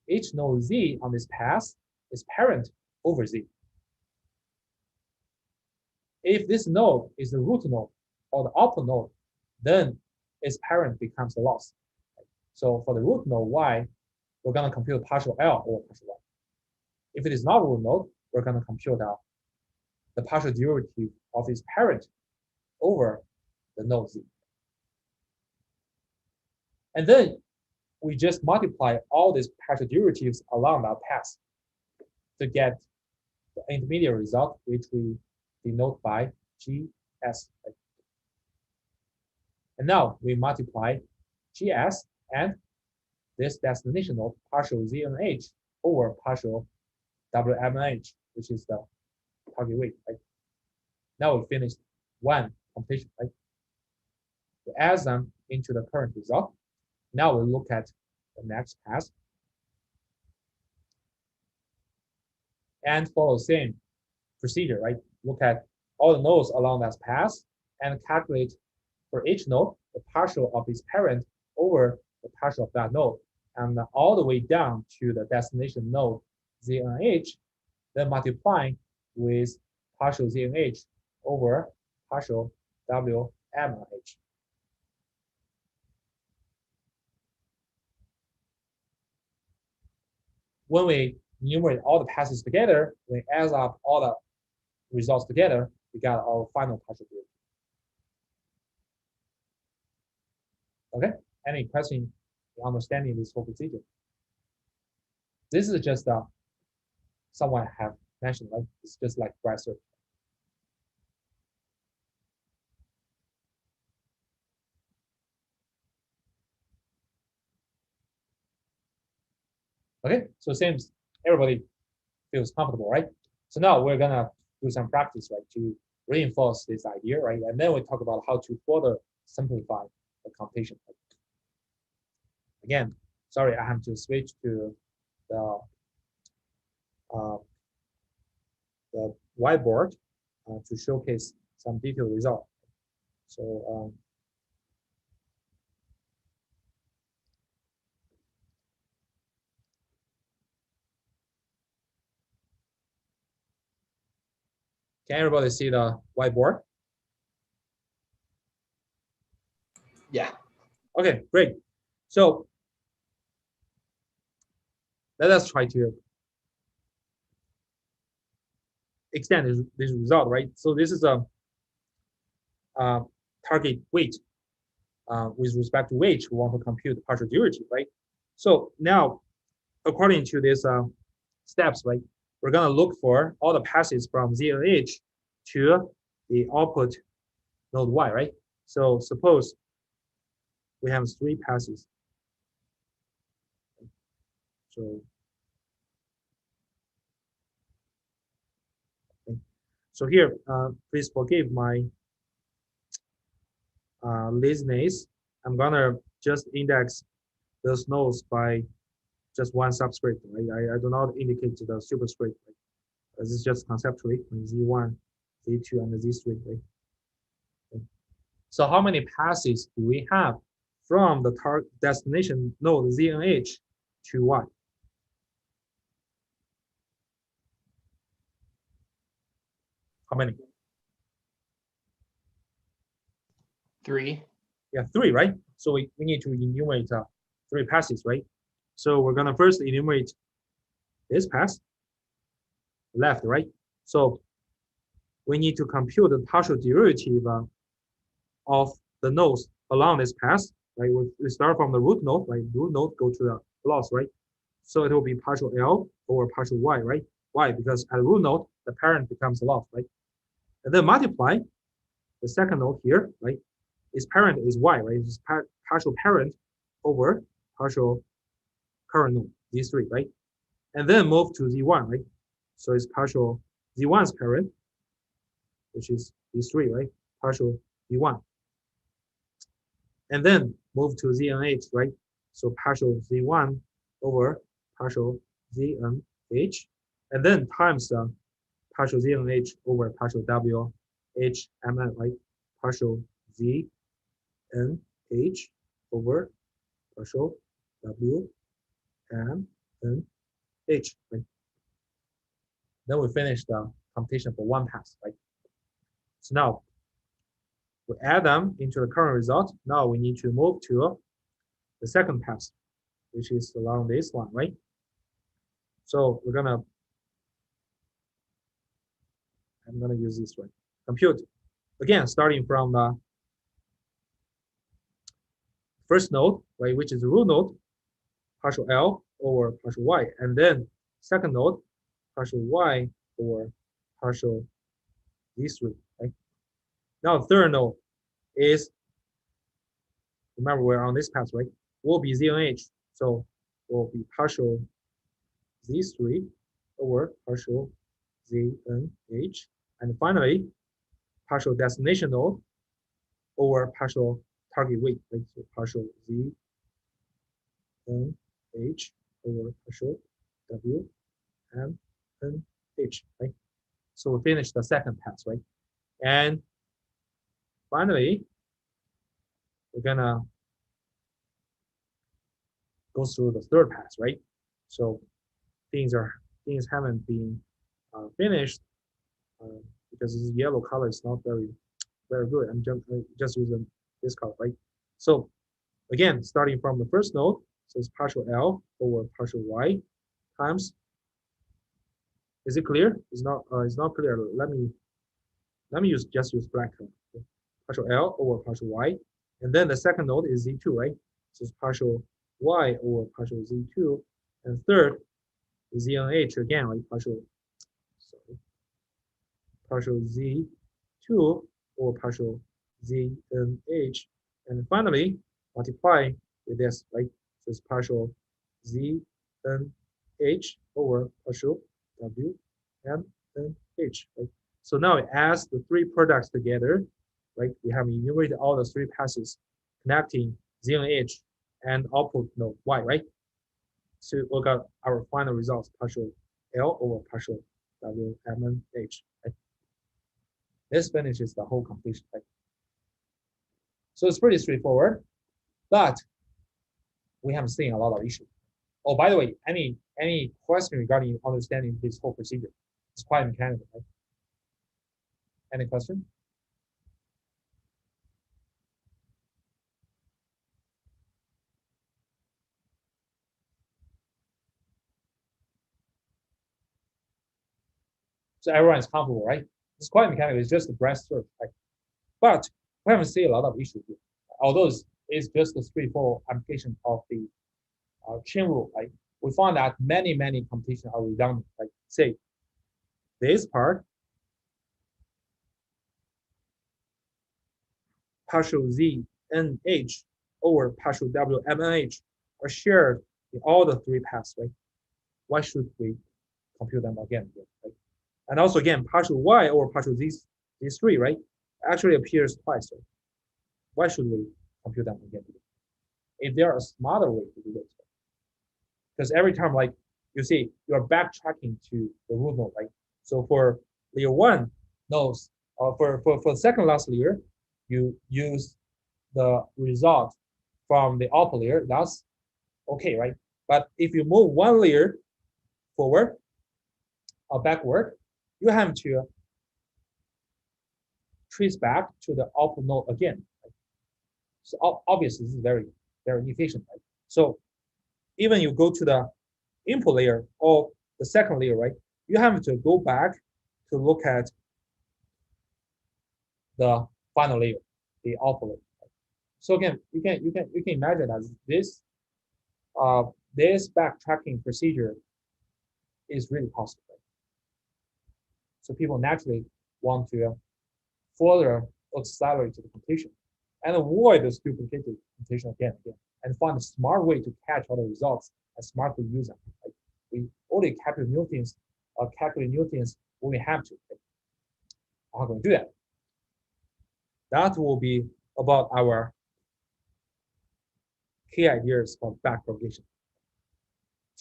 S1: each node Z on this path is parent over Z. If this node is the root node or the output node, then its parent becomes the loss. So for the root node Y, we're going to compute partial L over partial Y. If it is not a root node, we're going to compute the partial derivative of its parent over the node Z. And then we just multiply all these partial derivatives along that path to get the intermediate result, which we denote by GS. And now we multiply GS and this destination node partial ZNH over partial WMNH, which is the target weight. Right? Now we finished one computation. Right? We add them into the current result. Now we look at the next pass and follow the same procedure, right? Look at all the nodes along that path and calculate for each node the partial of its parent over the partial of that node, and all the way down to the destination node ZNH, then multiplying with partial ZNH over partial WMNH. When we enumerate all the passes together, we add up all the results together, we got our final partial derivative. Okay, any question in understanding this whole procedure? This is just someone have mentioned, right? It's just like graph search. Okay, so seems everybody feels comfortable, right? So now we're gonna do some practice, right, to reinforce this idea, right? And then we talk about how to further simplify the computation. Again, sorry, I have to switch to the whiteboard to showcase some detailed result. So can everybody see the whiteboard?
S2: Yeah.
S1: Okay, great. So let us try to extend this result, right? So this is a target weight with respect to which we want to compute the partial derivative, right? So now, according to these steps, right, we're gonna look for all the passes from ZNH to the output node Y, right? So suppose we have 3 passes. So here, please forgive my laziness. I'm gonna just index those nodes by just one subscript. Right? I do not indicate the superscript. Right? This is just conceptually Z1, Z2, and Z3. Right? Okay. So how many passes do we have from the target destination node ZNH to Y? How many?
S2: 3.
S1: Yeah, 3, right? So we need to enumerate 3 passes, right? So we're gonna first enumerate this pass, left, right? So we need to compute the partial derivative of the nodes along this path, right? We start from the root node, right? Root node go to the loss, right? So it will be partial L over partial Y, right? Why? Because at root node, the parent becomes the loss, right? And then multiply the second node here, right? Its parent is Y, right? It's partial parent over partial current node, Z3, right? And then move to Z1, right? So it's partial Z1's parent, which is Z3, right? Partial Z1. And then move to ZNH, right? So partial Z1 over partial ZNH. And then times partial ZNH over partial WHMN, right? Partial ZNH over partial WMNH, right? Then we finish the computation for one pass, right? So now we add them into the current result. Now we need to move to the second pass, which is along this one, right? So I'm gonna use this one. Compute. Again, starting from the first node, right, which is the root node, partial L over partial Y, and then second node, partial Y over partial Z3, right? Now third node is, remember we're on this path, right? Will be ZNH, so will be partial Z3 over partial ZNH, and finally partial destination node over partial target weight, right? So partial ZNH over partial WMNH, right? So we finish the second pass, right? And finally, we're gonna go through the third pass, right? So things haven't been finished because this yellow color is not very good. I'm just using this color, right? So again, starting from the first node, so it's partial L over partial Y times. Is it clear? It's not clear. Let me just use black color. Okay. Partial L over partial Y, and then the second node is Z2, right? So it's partial Y over partial Z2, and third is ZNH again, right? Partial Z2 over partial ZNH, and finally multiply with this, right? So it's partial ZNH over partial WMNH, right? So now it adds the three products together, right? We have enumerated all the three passes connecting ZNH and output node Y, right? So we got our final results, partial L over partial WMNH, right? This finishes the whole completion, right? So it's pretty straightforward, but we have seen a lot of issues. Oh, by the way, any question regarding understanding this whole procedure? It's quite mechanical, right? Any question? So everyone is comfortable, right? It's quite mechanical. It's just a breaststroke, right? But we haven't seen a lot of issues here. Although it's just a straightforward application of the chain rule, right? We found that many computations are redundant. Like say this part, partial ZNH over partial WMNH are shared in all the three paths, right? Why should we compute them again, right? And also again, partial Y over partial Z3, right? Actually appears twice, right? Why should we compute them again? If there are a smarter way to do this, because every time, like you see, you're backtracking to the root node, right? So for layer one nodes, for the second last layer, you use the result from the output layer. That's okay, right? But if you move one layer forward or backward, you have to trace back to the output node again. Right? So obviously, this is very inefficient, right? So even you go to the input layer or the second layer, right? You have to go back to look at the final layer, the output layer. So again, you can imagine that this backtracking procedure is really costly. So people naturally want to further accelerate the computation and avoid this duplicated computation again, and find a smart way to catch all the results and smartly use them. Like we only calculate new things when we have to. How can we do that? That will be about our key ideas of backpropagation.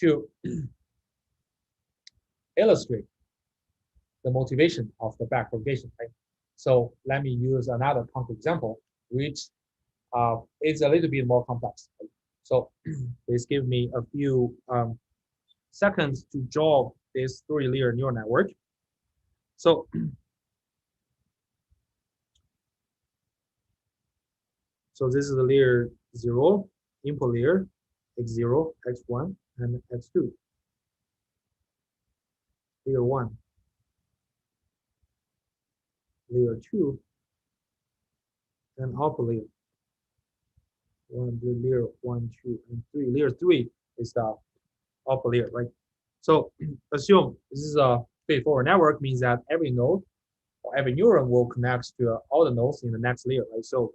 S1: To illustrate the motivation of the backpropagation, right? So let me use another concrete example, which is a little bit more complex. Right? So please give me a few seconds to draw this 3-layer neural network. So this is the layer 0, input layer, x0, x1, and x2. Layer 1, layer 2, and output layer. Layer 1, 2, and 3. Layer 3 is the output layer, right? So assume this is a straightforward network, means that every node or every neuron will connect to all the nodes in the next layer, right? So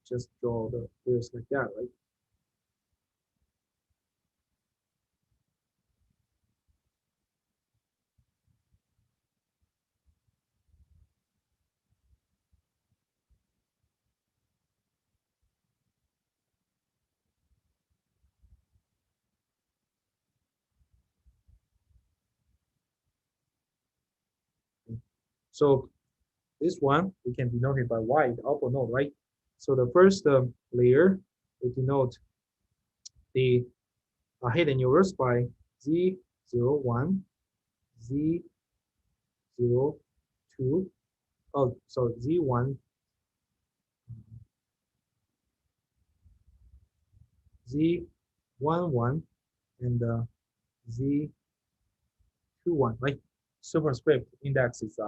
S1: just draw the layers like that, right? So this one we can denote it by y, the output node, right? So the first layer we denote the hidden neurons by Z01, Z02, oh, sorry, Z1, Z11, and Z21, right? Superscript index is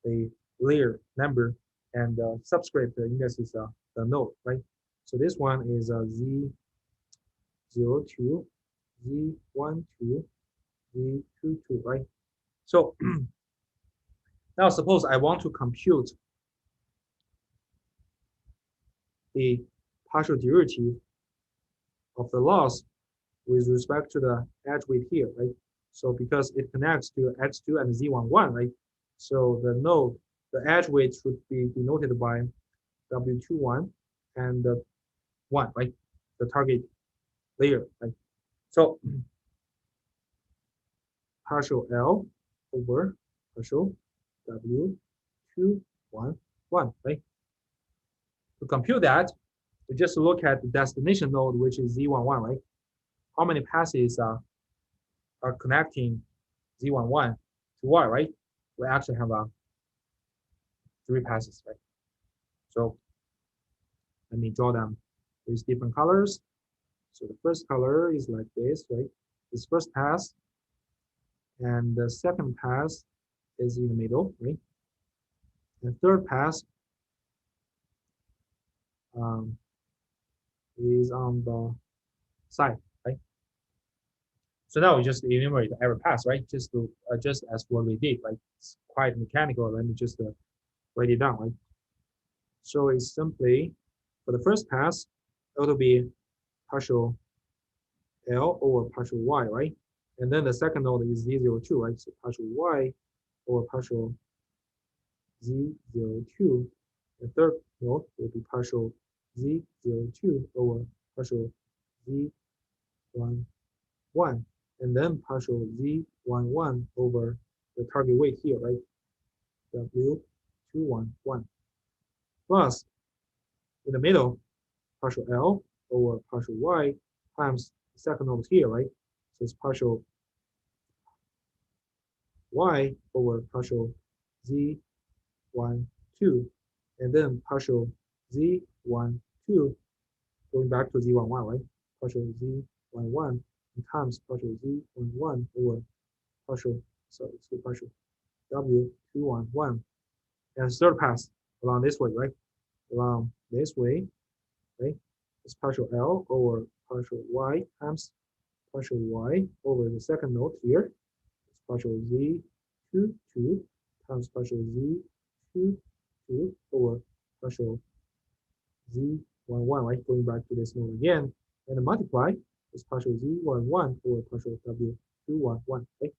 S1: the layer number, and subscript index is the node, right? So this one is Z02, Z12, Z22, right? So now suppose I want to compute the partial derivative of the loss with respect to the edge weight here, right? So because it connects to x2 and z11, right? So the node, the edge weight should be denoted by w21 and 1, right? The target layer, right? So partial L over partial W2, 1, 1, right? To compute that, we just look at the destination node, which is Z11, right? How many passes are connecting Z11 to Y, right? We actually have 3 passes, right? So let me draw them with different colors. So the first color is like this, right? This first pass, and the second pass is in the middle, right? The third pass is on the side, right? So now we just enumerate every pass, right? Just to just as what we did, right? It's quite mechanical. Let me just write it down, right? So it's simply for the first pass, it will be partial L over partial Y, right? And then the second node is Z02, right? So partial Y over partial Z02. The third node will be partial Z02 over partial Z11, and then partial Z11 over the target weight here, right? W211. Plus, in the middle, partial L over partial Y times the second node here, right? So it's partial Y over partial Z12, and then partial Z12 going back to Z11, right? Partial Z11 times partial Z11 over partial, sorry, it's partial W211 and third pass along this way, right? Along this way, right? It's partial L over partial Y times partial Y over the second node here. It's partial Z2 times partial Z2 over partial Z11, right? Going back to this node again, and multiply is partial Z11 over partial W211, right?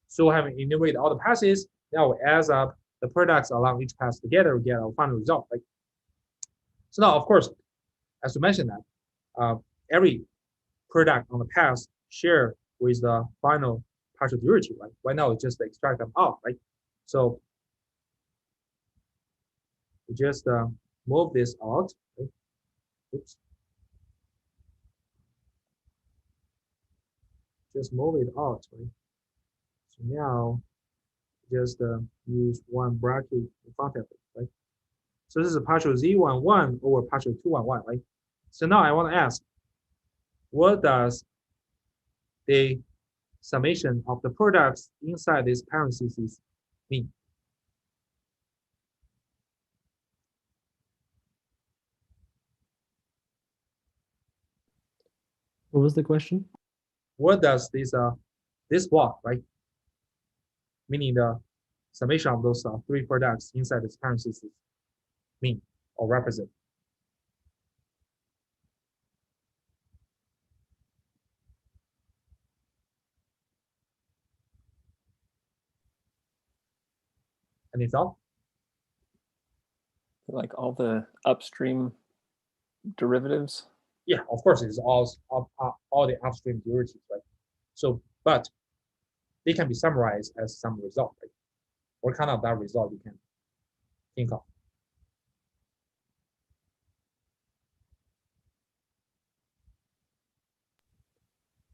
S1: So having enumerated all the passes, now we add up the products along each pass together, we get our final result, right? So now, of course, as we mentioned that, every product on the pass share with the final partial derivative, right? Right now, we just extract them out, right? So we just move this out, right? Oops. Just move it out, right? So now, just use one bracket in front of it, right? So this is a partial Z11 over partial 211, right? So now I want to ask, what does the summation of the products inside these parentheses mean?
S4: What was the question?
S1: What does this block, right? Meaning the summation of those three products inside this parentheses mean or represent? Any thought?
S5: Like all the upstream derivatives.
S1: Yeah, of course, it's all the upstream derivatives, right? So, but they can be summarized as some result, right? What kind of that result you can think of?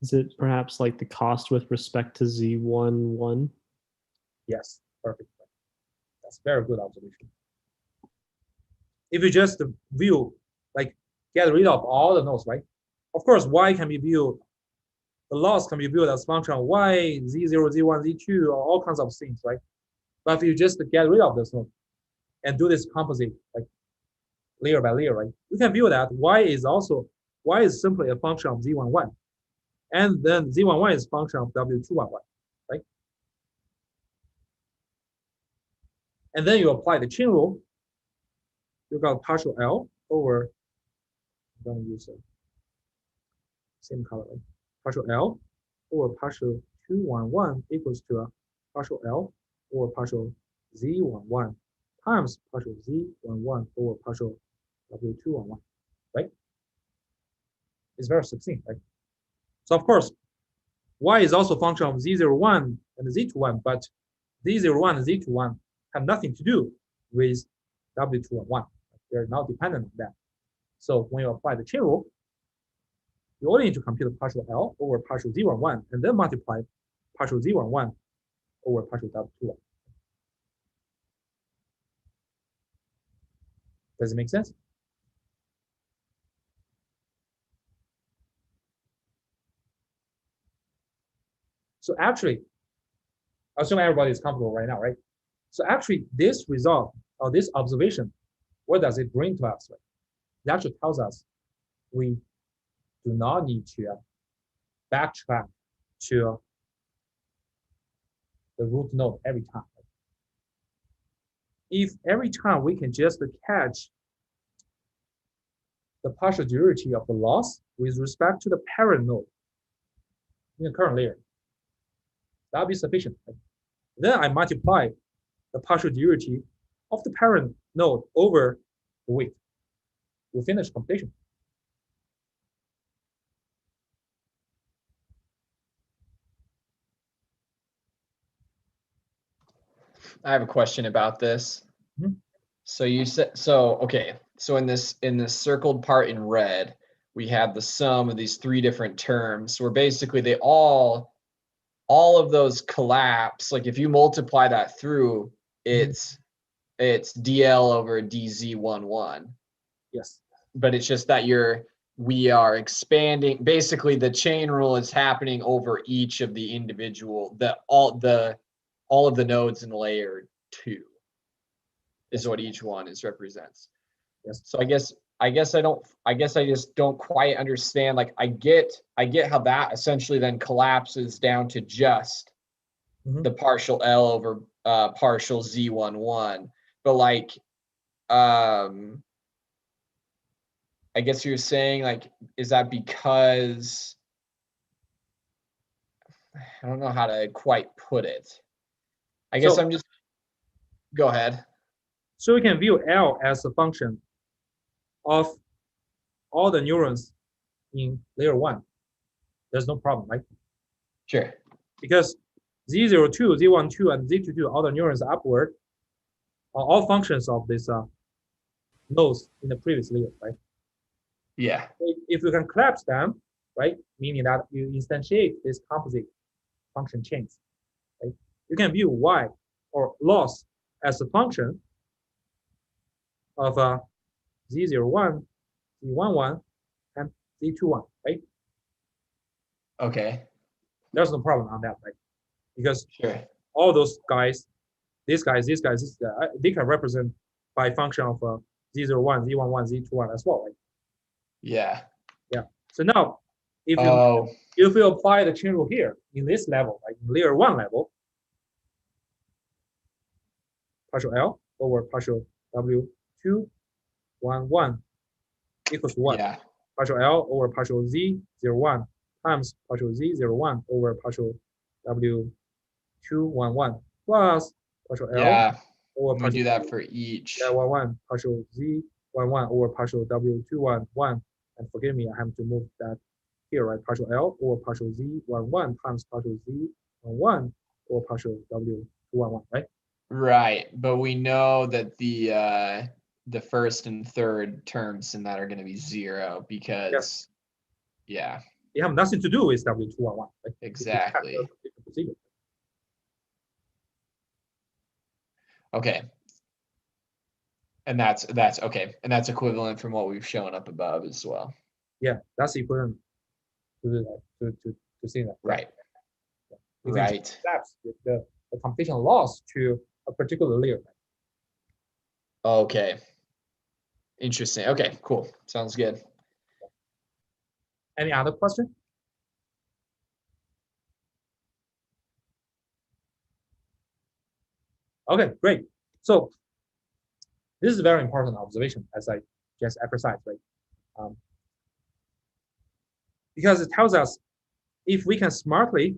S4: Is it perhaps like the cost with respect to Z11?
S1: Yes, perfect. That's a very good observation. If you just view, like, get rid of all the nodes, right? Of course, Y can be viewed, the loss can be viewed as function of Y, Z0, Z1, Z2, or all kinds of things, right? But if you just get rid of this node and do this composite, like layer by layer, right? You can view that Y is simply a function of Z11. And then Z11 is a function of W211, right? And then you apply the chain rule. You got partial L over, I'm going to use the same color, right? Partial L over partial 211 equals to a partial L over partial Z11 times partial Z11 over partial W211, right? It's very succinct, right? So of course, Y is also a function of Z01 and Z21, but Z01 and Z21 have nothing to do with W211. They're not dependent on that. So when you apply the chain rule, you only need to compute partial L over partial Z11 and then multiply partial Z11 over partial W21. Does it make sense? So actually, assume everybody is comfortable right now, right? So actually, this result or this observation, what does it bring to us? Right? It actually tells us we do not need to backtrack to the root node every time. If every time we can just catch the partial derivative of the loss with respect to the parent node in the current layer, that'll be sufficient. Right? Then I multiply the partial derivative of the parent node over the weight. We finish computation.
S2: I have a question about this.
S1: Mhm.
S2: So you said, so okay, so in this circled part in red, we have the sum of these three different terms where basically they all of those collapse. Like if you multiply that through, it's DL over DZ11.
S1: Yes.
S2: But it's just that we are expanding. Basically, the chain rule is happening over each of the individual, all of the nodes in layer 2. is what each one is represents.
S1: Yes.
S2: So I guess I just don't quite understand. Like I get how that essentially then collapses down to just
S1: Mhm.
S2: the partial L over partial Z11. But like I guess you're saying like, is that because I don't know how to quite put it. I guess
S1: So-
S2: I'm just go ahead.
S1: So we can view L as a function of all the neurons in layer 1. There's no problem, right?
S2: Sure.
S1: Because Z02, Z12, and Z22, all the neurons upward, are all functions of this nodes in the previous layer, right?
S2: Yeah.
S1: If you can collapse them, right, meaning that you instantiate this composite function chains, right? You can view Y or loss as a function of Z01, Z11, and Z21, right?
S2: Okay.
S1: There's no problem on that, right? Because
S2: Sure.
S1: all those guys, these guys, they can represent by function of Z01, Z11, Z21 as well, right?
S2: Yeah.
S1: So now, if you apply the chain rule here in this level, like layer 1 level, partial L over partial W2, 1, 1 equals 1.
S2: Yeah.
S1: Partial L over partial Z01 times partial Z01 over partial W2, 1, 1 plus partial L
S2: Yeah.
S1: over
S2: We
S1: partial
S2: do that for each.
S1: 1, 1 partial Z11 over partial W2, 1, 1. And forgive me, I have to move that here, right? Partial L over partial Z11 times partial Z11 over partial W2, 1, 1, right?
S2: Right. But we know that the first and third terms in that are going to be 0 because yeah,
S1: They have nothing to do with W2, 1, 1, right?
S2: exactly. Okay. And that's okay. And that's equivalent from what we've shown up above as well.
S1: Yeah, that's equivalent to see that.
S2: Right.
S1: You can
S2: Right.
S1: collapse the computation loss to a particular layer.
S2: Okay. Interesting. Okay, cool. Sounds good.
S1: Any other question? Okay, great. So this is a very important observation, as I just emphasized, right? Because it tells us if we can smartly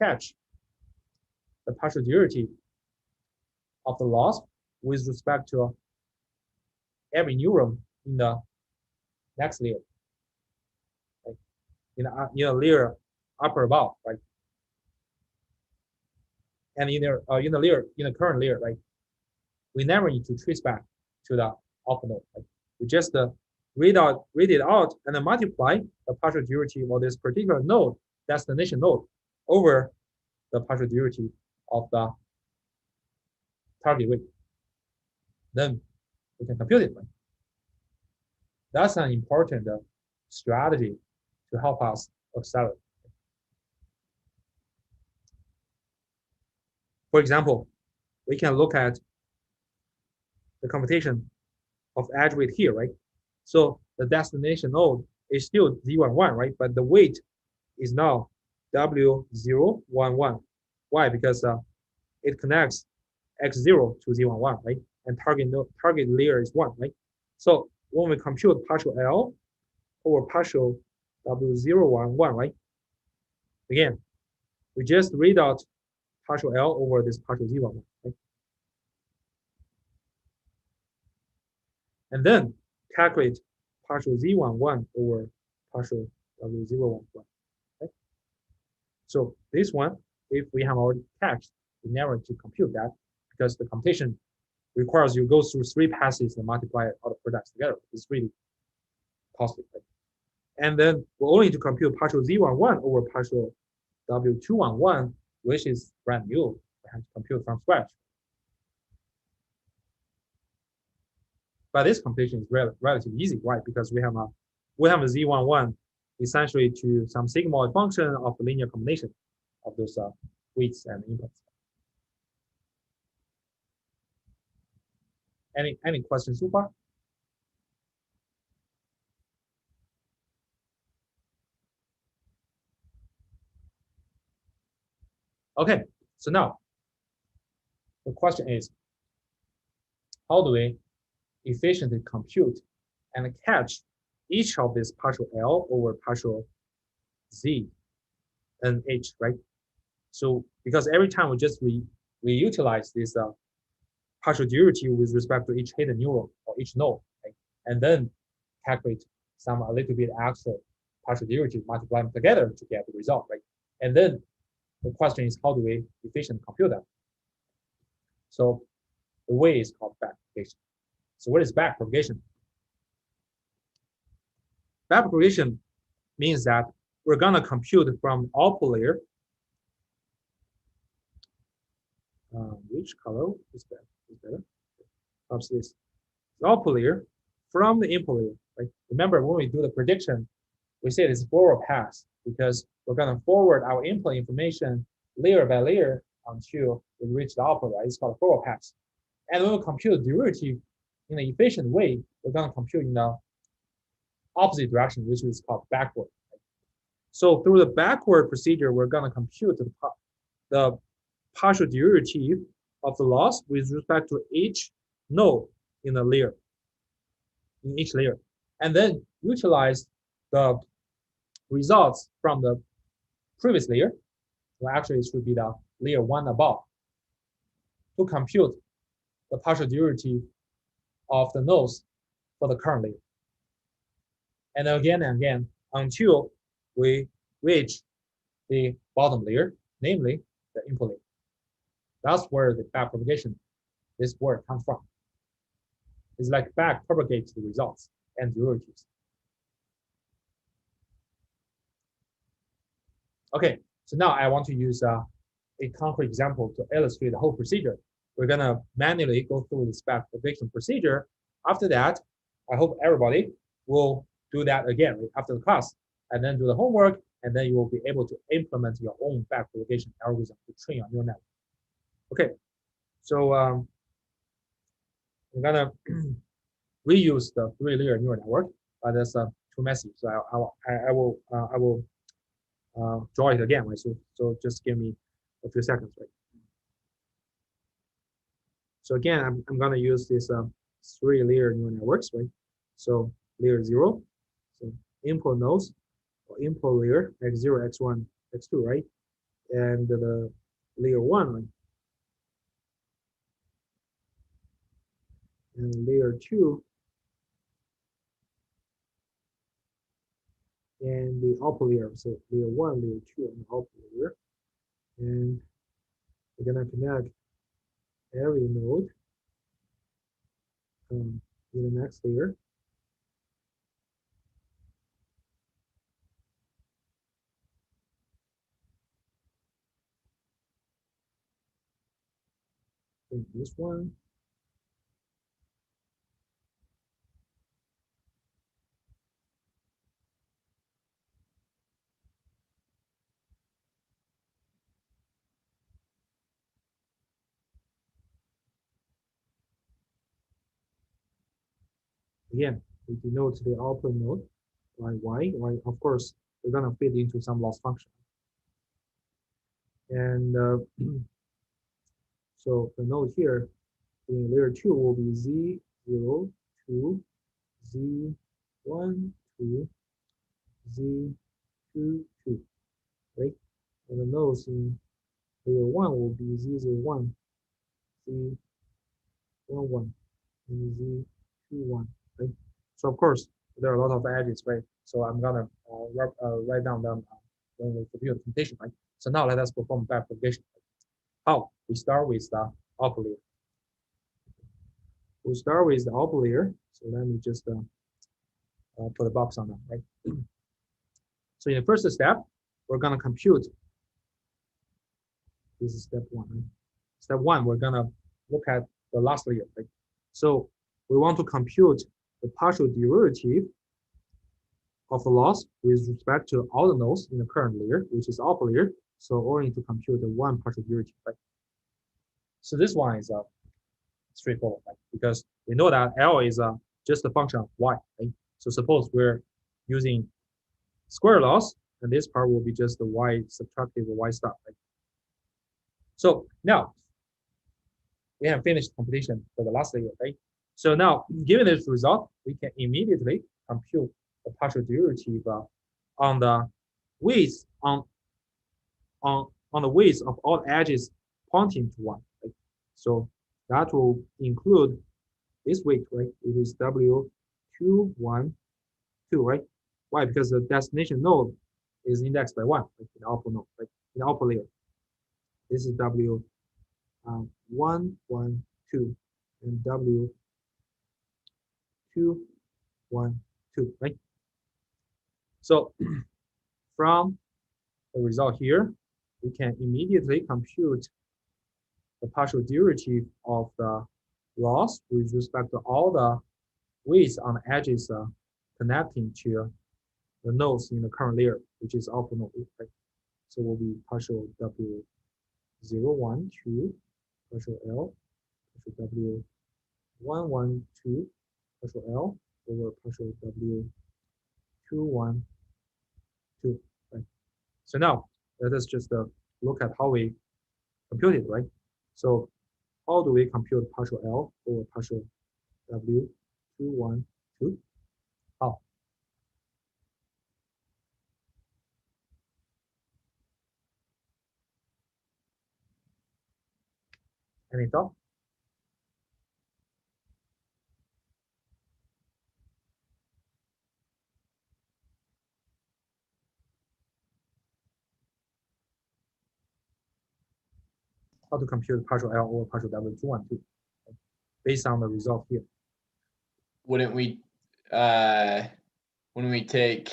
S1: catch the partial duality of the loss with respect to every neuron in the next layer, right? In a layer upper above, right? And in the current layer, right? We never need to trace back to the upper node. Right? We just read it out and then multiply the partial duality of this particular node, destination node, over the partial duality of the target weight. Then we can compute it. Right? That's an important strategy to help us accelerate. For example, we can look at the computation of edge weight here, right? So the destination node is still Z11, right? But the weight is now W011. Why? Because it connects X0 to Z11, right? And target layer is 1, right? So when we compute partial L over partial W011, right? Again, we just read out partial L over this partial Z11, right? And then calculate partial Z11 over partial W011. Okay? So this one, if we have already catched, we never need to compute that because the computation requires you go through 3 passes and multiply all the products together. It's really costly. Right? And then we only need to compute partial Z11 over partial W211, which is brand new. We have to compute from scratch. But this computation is relatively easy, right? Because we have a Z11 essentially to some sigmoid function of the linear combination of those weights and inputs. Any questions so far? Okay, so now the question is, how do we efficiently compute and catch each of these partial L over partial Z and H, right? So because every time we utilize this partial derivative with respect to each hidden neuron or each node, right? And then calculate some a little bit extra partial derivative, multiply them together to get the result, right? And then the question is, how do we efficiently compute that? So the way is called backpropagation. So what is backpropagation? Backpropagation means that we're gonna compute from output layer. Which color is better? Perhaps this. The output layer from the input layer. Right? Remember when we do the prediction, we say it's forward pass because we're gonna forward our input information layer by layer until we reach the output. Right? It's called forward pass. And when we compute derivative in an efficient way, we're gonna compute in the opposite direction, which is called backward. Right? So through the backward procedure, we're gonna compute the partial derivative of the loss with respect to each node in the layer, in each layer, and then utilize the results from the previous layer. Well, actually, it should be the layer one above to compute the partial derivative of the nodes for the current layer. And again and again until we reach the bottom layer, namely the input layer. That's where the backpropagation, this word comes from. It's like backpropagate the results and derivatives. Okay, so now I want to use a concrete example to illustrate the whole procedure. We're gonna manually go through this backpropagation procedure. After that, I hope everybody will do that again right, after the class, and then do the homework, and then you will be able to implement your own backpropagation algorithm to train on your network. Okay, so I'm gonna reuse the 3-layer neural network, but that's too messy. So I will draw it again, right? So just give me a few seconds, right? So again, I'm gonna use this 3-layer neural networks, right? So layer 0, so input nodes or input layer x0, x1, x2, right? And the layer 1, right? And layer 2, and the output layer. So layer 1, layer 2, and the output layer. And we're gonna connect every node in the next layer. And this one. Again, we denote the output node by y. Of course, we're gonna fit into some loss function. And so the node here in layer 2 will be z0, 2, z1, 2, z2, 2, right? And the nodes in layer 1 will be z01, z11, and z21, right? So of course, there are a lot of edges, right? So I'm gonna write down them when we compute the computation, right? So now let us perform backpropagation. How? We start with the output layer. We'll start with the output layer. So let me just put a box on that, right? So in the first step, we're gonna compute. This is step 1. Right? Step 1, we're gonna look at the last layer, right? So we want to compute the partial derivative of the loss with respect to all the nodes in the current layer, which is output layer. So we need to compute the one partial derivative, right? So this one is straightforward, right? Because we know that L is just a function of y, right? So suppose we're using square laws, and this part will be just the y subtracted the y star, right? So now we have finished computation for the last layer, right? So now, given this result, we can immediately compute the partial derivative on the width on the width of all edges pointing to 1. Right? So that will include this weight, right? It is W2, 1, 2, right? Why? Because the destination node is indexed by 1, right? In the output node, right? In the output layer. This is W 1, 1, 2, and W 2, 1, 2, right? So from the result here, we can immediately compute the partial derivative of the loss with respect to all the widths on the edges connecting to the nodes in the current layer, which is output node, right? So will be partial W 0, 1, 2, partial L, partial W 1, 1, 2, partial L over partial W 2, 1, 2, right? So now let us just look at how we compute it, right? So how do we compute partial L over partial W 2, 1, 2? How? Any thought? How to compute partial L over partial W 2, 1, 2 based on the result here.
S2: Wouldn't we when we take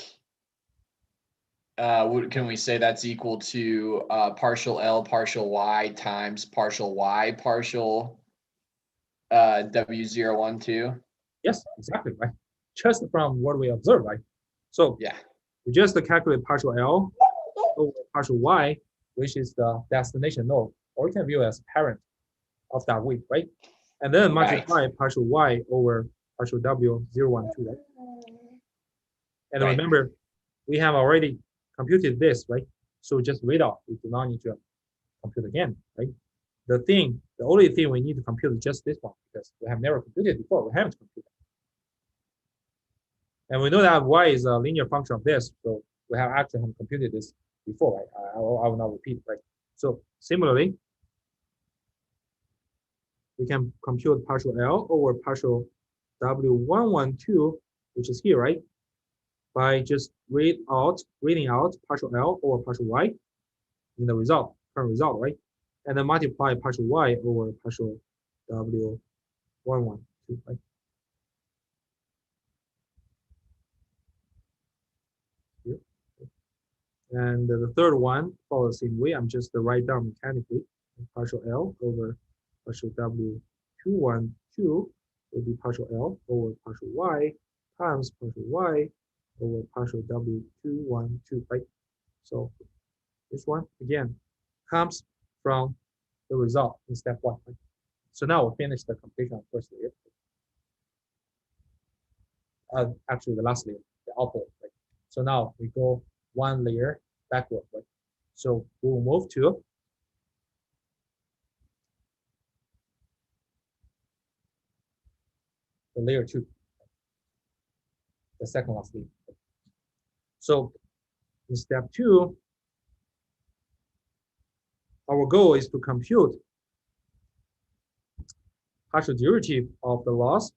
S2: can we say that's equal to partial L partial Y times partial Y partial W0, 1, 2?
S1: Yes, exactly, right? Just from what we observe, right? So
S2: Yeah.
S1: we just calculate partial L over partial Y, which is the destination node, or you can view it as parent of that weight, right? And then multiply partial Y over partial W 0, 1, 2, right? And remember, we have already computed this, right? So just read out. We do not need to compute again, right? The only thing we need to compute is just this one, because we have never computed before. We haven't computed. And we know that y is a linear function of this, so we have actually computed this before, right? I will not repeat, right? So similarly, we can compute partial L over partial W112, which is here, right? By just reading out partial L over partial Y in the current result, right? And then multiply partial Y over partial W112, right? Here. And the third one follows the same way. I'm just write down mechanically. Partial L over partial W212 will be partial L over partial Y times partial Y over partial W212, right? So this one, again, comes from the result in step 1. Right? So now we'll finish the computation of first layer. Actually, the last layer, the output. Right? So now we go one layer backward. Right? So we will move to the layer 2, the second last layer. So in step 2, our goal is to compute partial derivative of the loss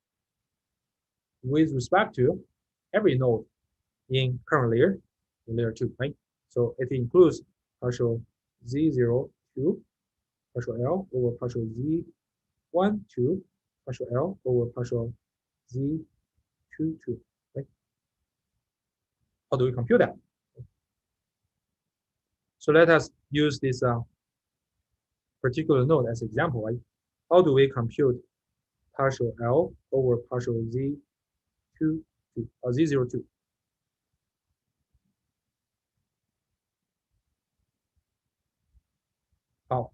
S1: with respect to every node in current layer, in layer 2, right? So it includes partial Z02, partial L over partial Z12, partial L over partial Z22, right? How do we compute that? So let us use this particular node as example, right? How do we compute partial L over partial Z02? How?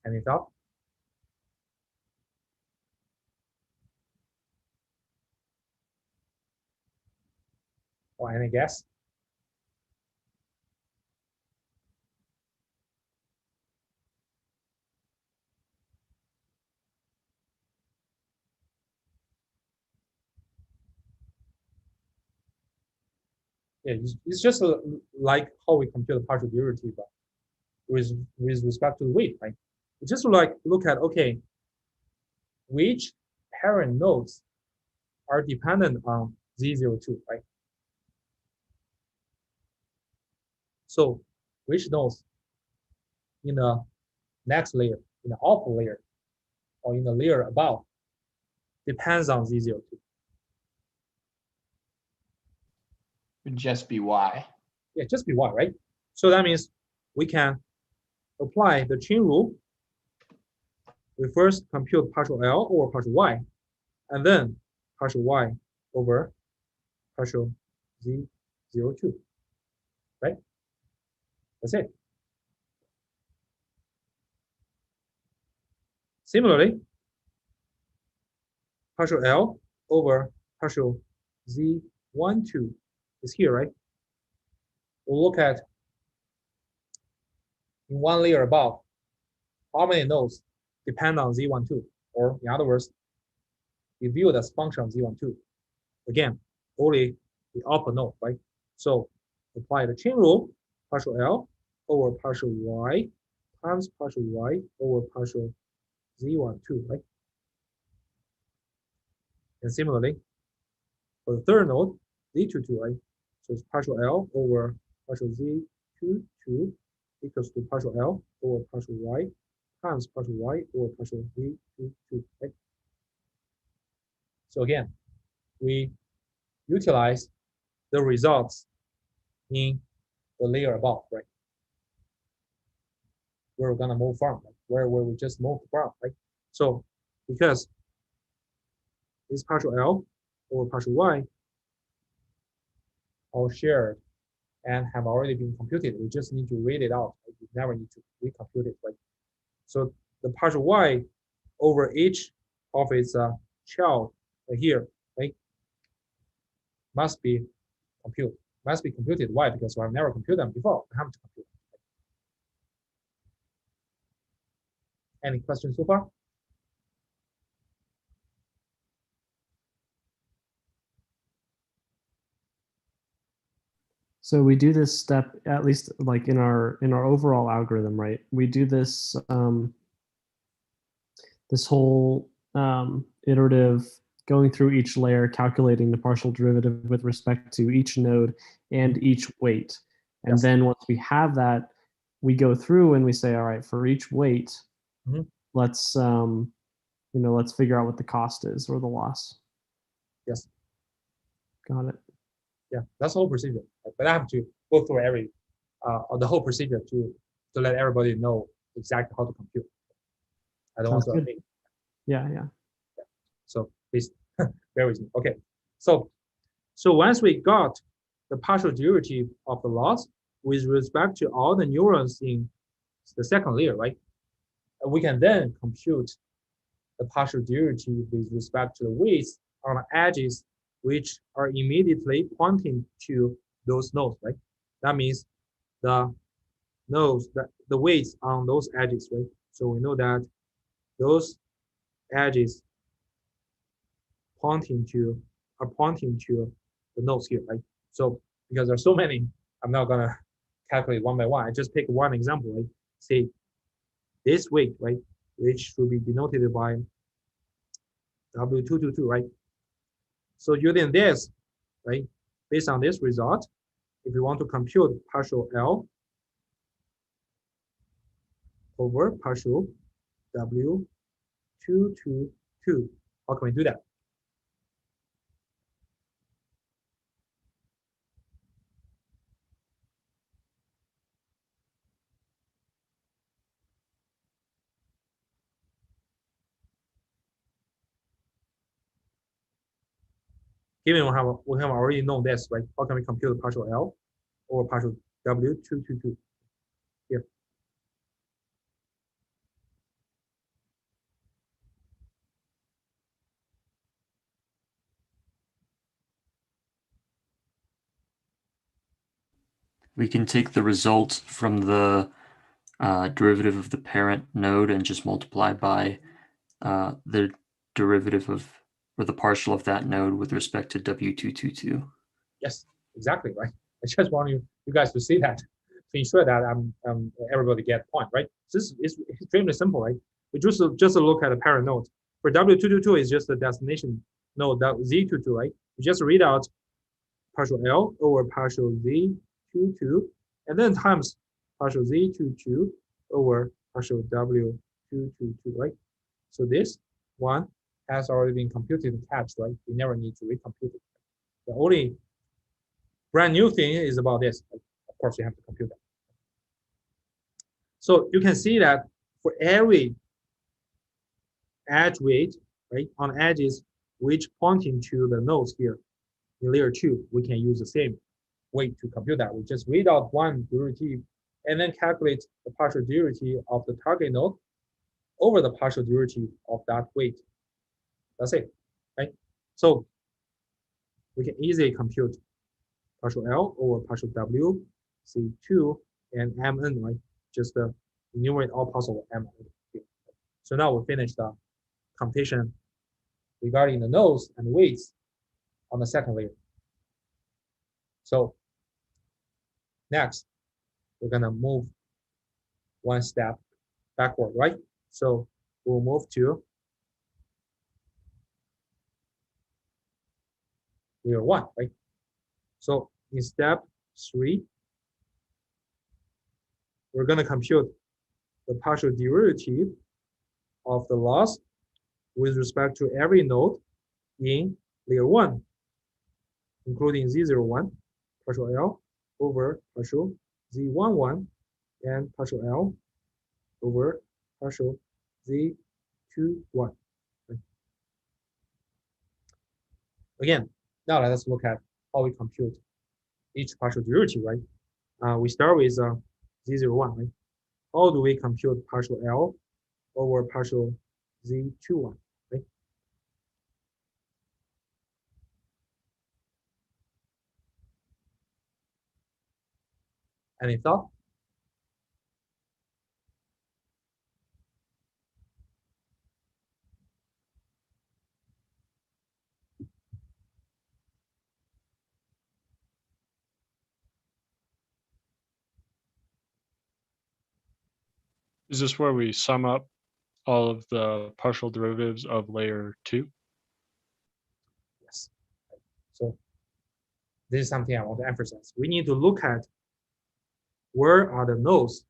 S1: Any thought? Or any guess? Yeah, it's just like how we compute the partial derivative with respect to the weight, right? It's just like look at, okay, which parent nodes are dependent on Z02, right? So which nodes in the next layer, in the upper layer, or in the layer above depends on Z02?
S2: Would just be Y.
S1: Yeah, just be Y, right? So that means we can apply the chain rule. We first compute partial L over partial Y, and then partial Y over partial Z02, right? That's it. Similarly, partial L over partial Z12 is here, right? We'll look at in one layer above, how many nodes depend on Z12, or in other words, we view it as function of Z12. Again, only the upper node, right? So apply the chain rule, partial L over partial Y times partial Y over partial Z12, right? And similarly, for the third node, Z22, right? So it's partial L over partial Z22 equals to partial L over partial Y times partial Y over partial Z22, right? So again, we utilize the results in the layer above, right? Where we're gonna move from, like where we just moved from, right? So because this partial L over partial Y all shared and have already been computed, we just need to read it out. Right? We never need to recompute it, right? So the partial Y over each of its child right here, right, must be computed. Why? Because I've never computed them before. I have to compute. Any questions so far?
S4: So we do this step, at least like in our overall algorithm, right? We do this this whole iterative going through each layer, calculating the partial derivative with respect to each node and each weight. And
S1: Yes.
S4: then once we have that, we go through and we say, all right, for each weight, let's let's figure out what the cost is or the loss.
S1: Yes.
S4: Got it.
S1: Yeah, that's the whole procedure. But I have to go through every the whole procedure to let everybody know exactly how to compute. I don't
S4: Sounds
S1: want to
S4: good.
S1: update.
S4: Yeah.
S1: So please bear with me. Okay. So once we got the partial derivative of the loss with respect to all the neurons in the second layer, right? We can then compute the partial derivative with respect to the weights on the edges, which are immediately pointing to those nodes, right? That means the nodes, the weights on those edges, right? So we know that those edges are pointing to the nodes here, right? So because there's so many, I'm not gonna calculate one by one. I just pick one example, right? Say this weight, right, which should be denoted by W222, right? So using this, right, based on this result, if we want to compute partial L over partial W222, how can we do that? Given we have already known this, right? How can we compute partial L over partial W222 here?
S6: We can take the result from the derivative of the parent node and just multiply by the derivative of, or the partial of that node with respect to W222.
S1: Yes, exactly, right? I just want you guys to see that, to ensure that everybody get the point, right? This is extremely simple, right? We just look at the parent node. For W222 is just the destination node, that Z22, right? You just read out partial L over partial Z22, and then times partial Z22 over partial W222, right? So this one has already been computed and catched, right? You never need to recompute it. The only brand new thing is about this. Of course, you have to compute that. So you can see that for every edge weight, right, on edges which pointing to the nodes here in layer 2, we can use the same way to compute that. We just read out one derivative and then calculate the partial derivative of the target node over the partial derivative of that weight. That's it, right? So we can easily compute partial L over partial W, C2, and Mn, right? Just enumerate all possible Mn. So now we finished the computation regarding the nodes and weights on the second layer. So next, we're gonna move one step backward, right? So we'll move to layer 1, right? So in step 3, we're gonna compute the partial derivative of the loss with respect to every node in layer 1, including Z01, partial L over partial Z11, and partial L over partial Z21. Right? Again, now let's look at how we compute each partial derivative, right? We start with Z01, right? How do we compute partial L over partial Z21, right? Any thought?
S7: Is this where we sum up all of the partial derivatives of layer 2?
S1: Yes. So this is something I want to emphasize. We need to look at where are the nodes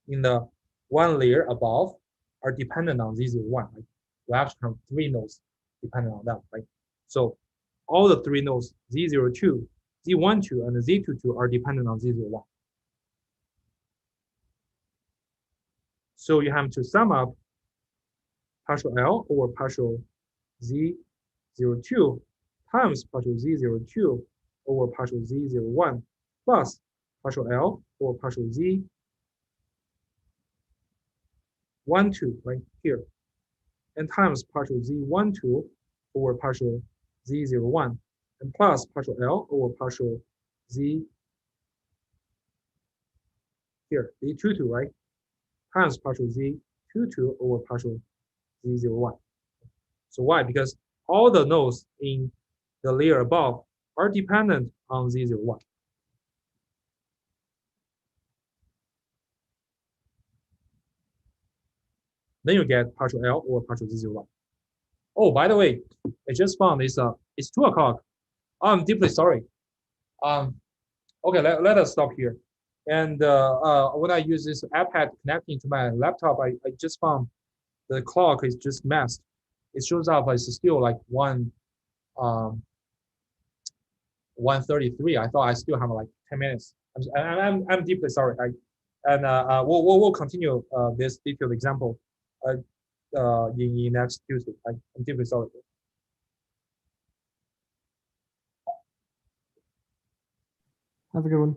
S1: in the one layer above are dependent on Z01, right? We actually have 3 nodes dependent on that, right? So all the 3 nodes, Z02, Z12, and Z22 are dependent on Z01. So you have to sum up partial L over partial Z02 times partial Z02 over partial Z01 plus partial L over partial Z12, right here, and times partial Z12 over partial Z01 and plus partial L over partial Z here, Z22, right, times partial Z22 over partial Z01. So why? Because all the nodes in the layer above are dependent on Z01. Then you get partial L over partial Z01. Oh, by the way, I just found this, it's 2 o'clock. I'm deeply sorry. Okay, let us stop here. And when I use this iPad connecting to my laptop, I just found the clock is just messed. It shows up as still like 1:33. I thought I still have like 10 minutes. I'm deeply sorry. We'll continue this detailed example in next Tuesday. I'm deeply sorry.
S4: Have a good one.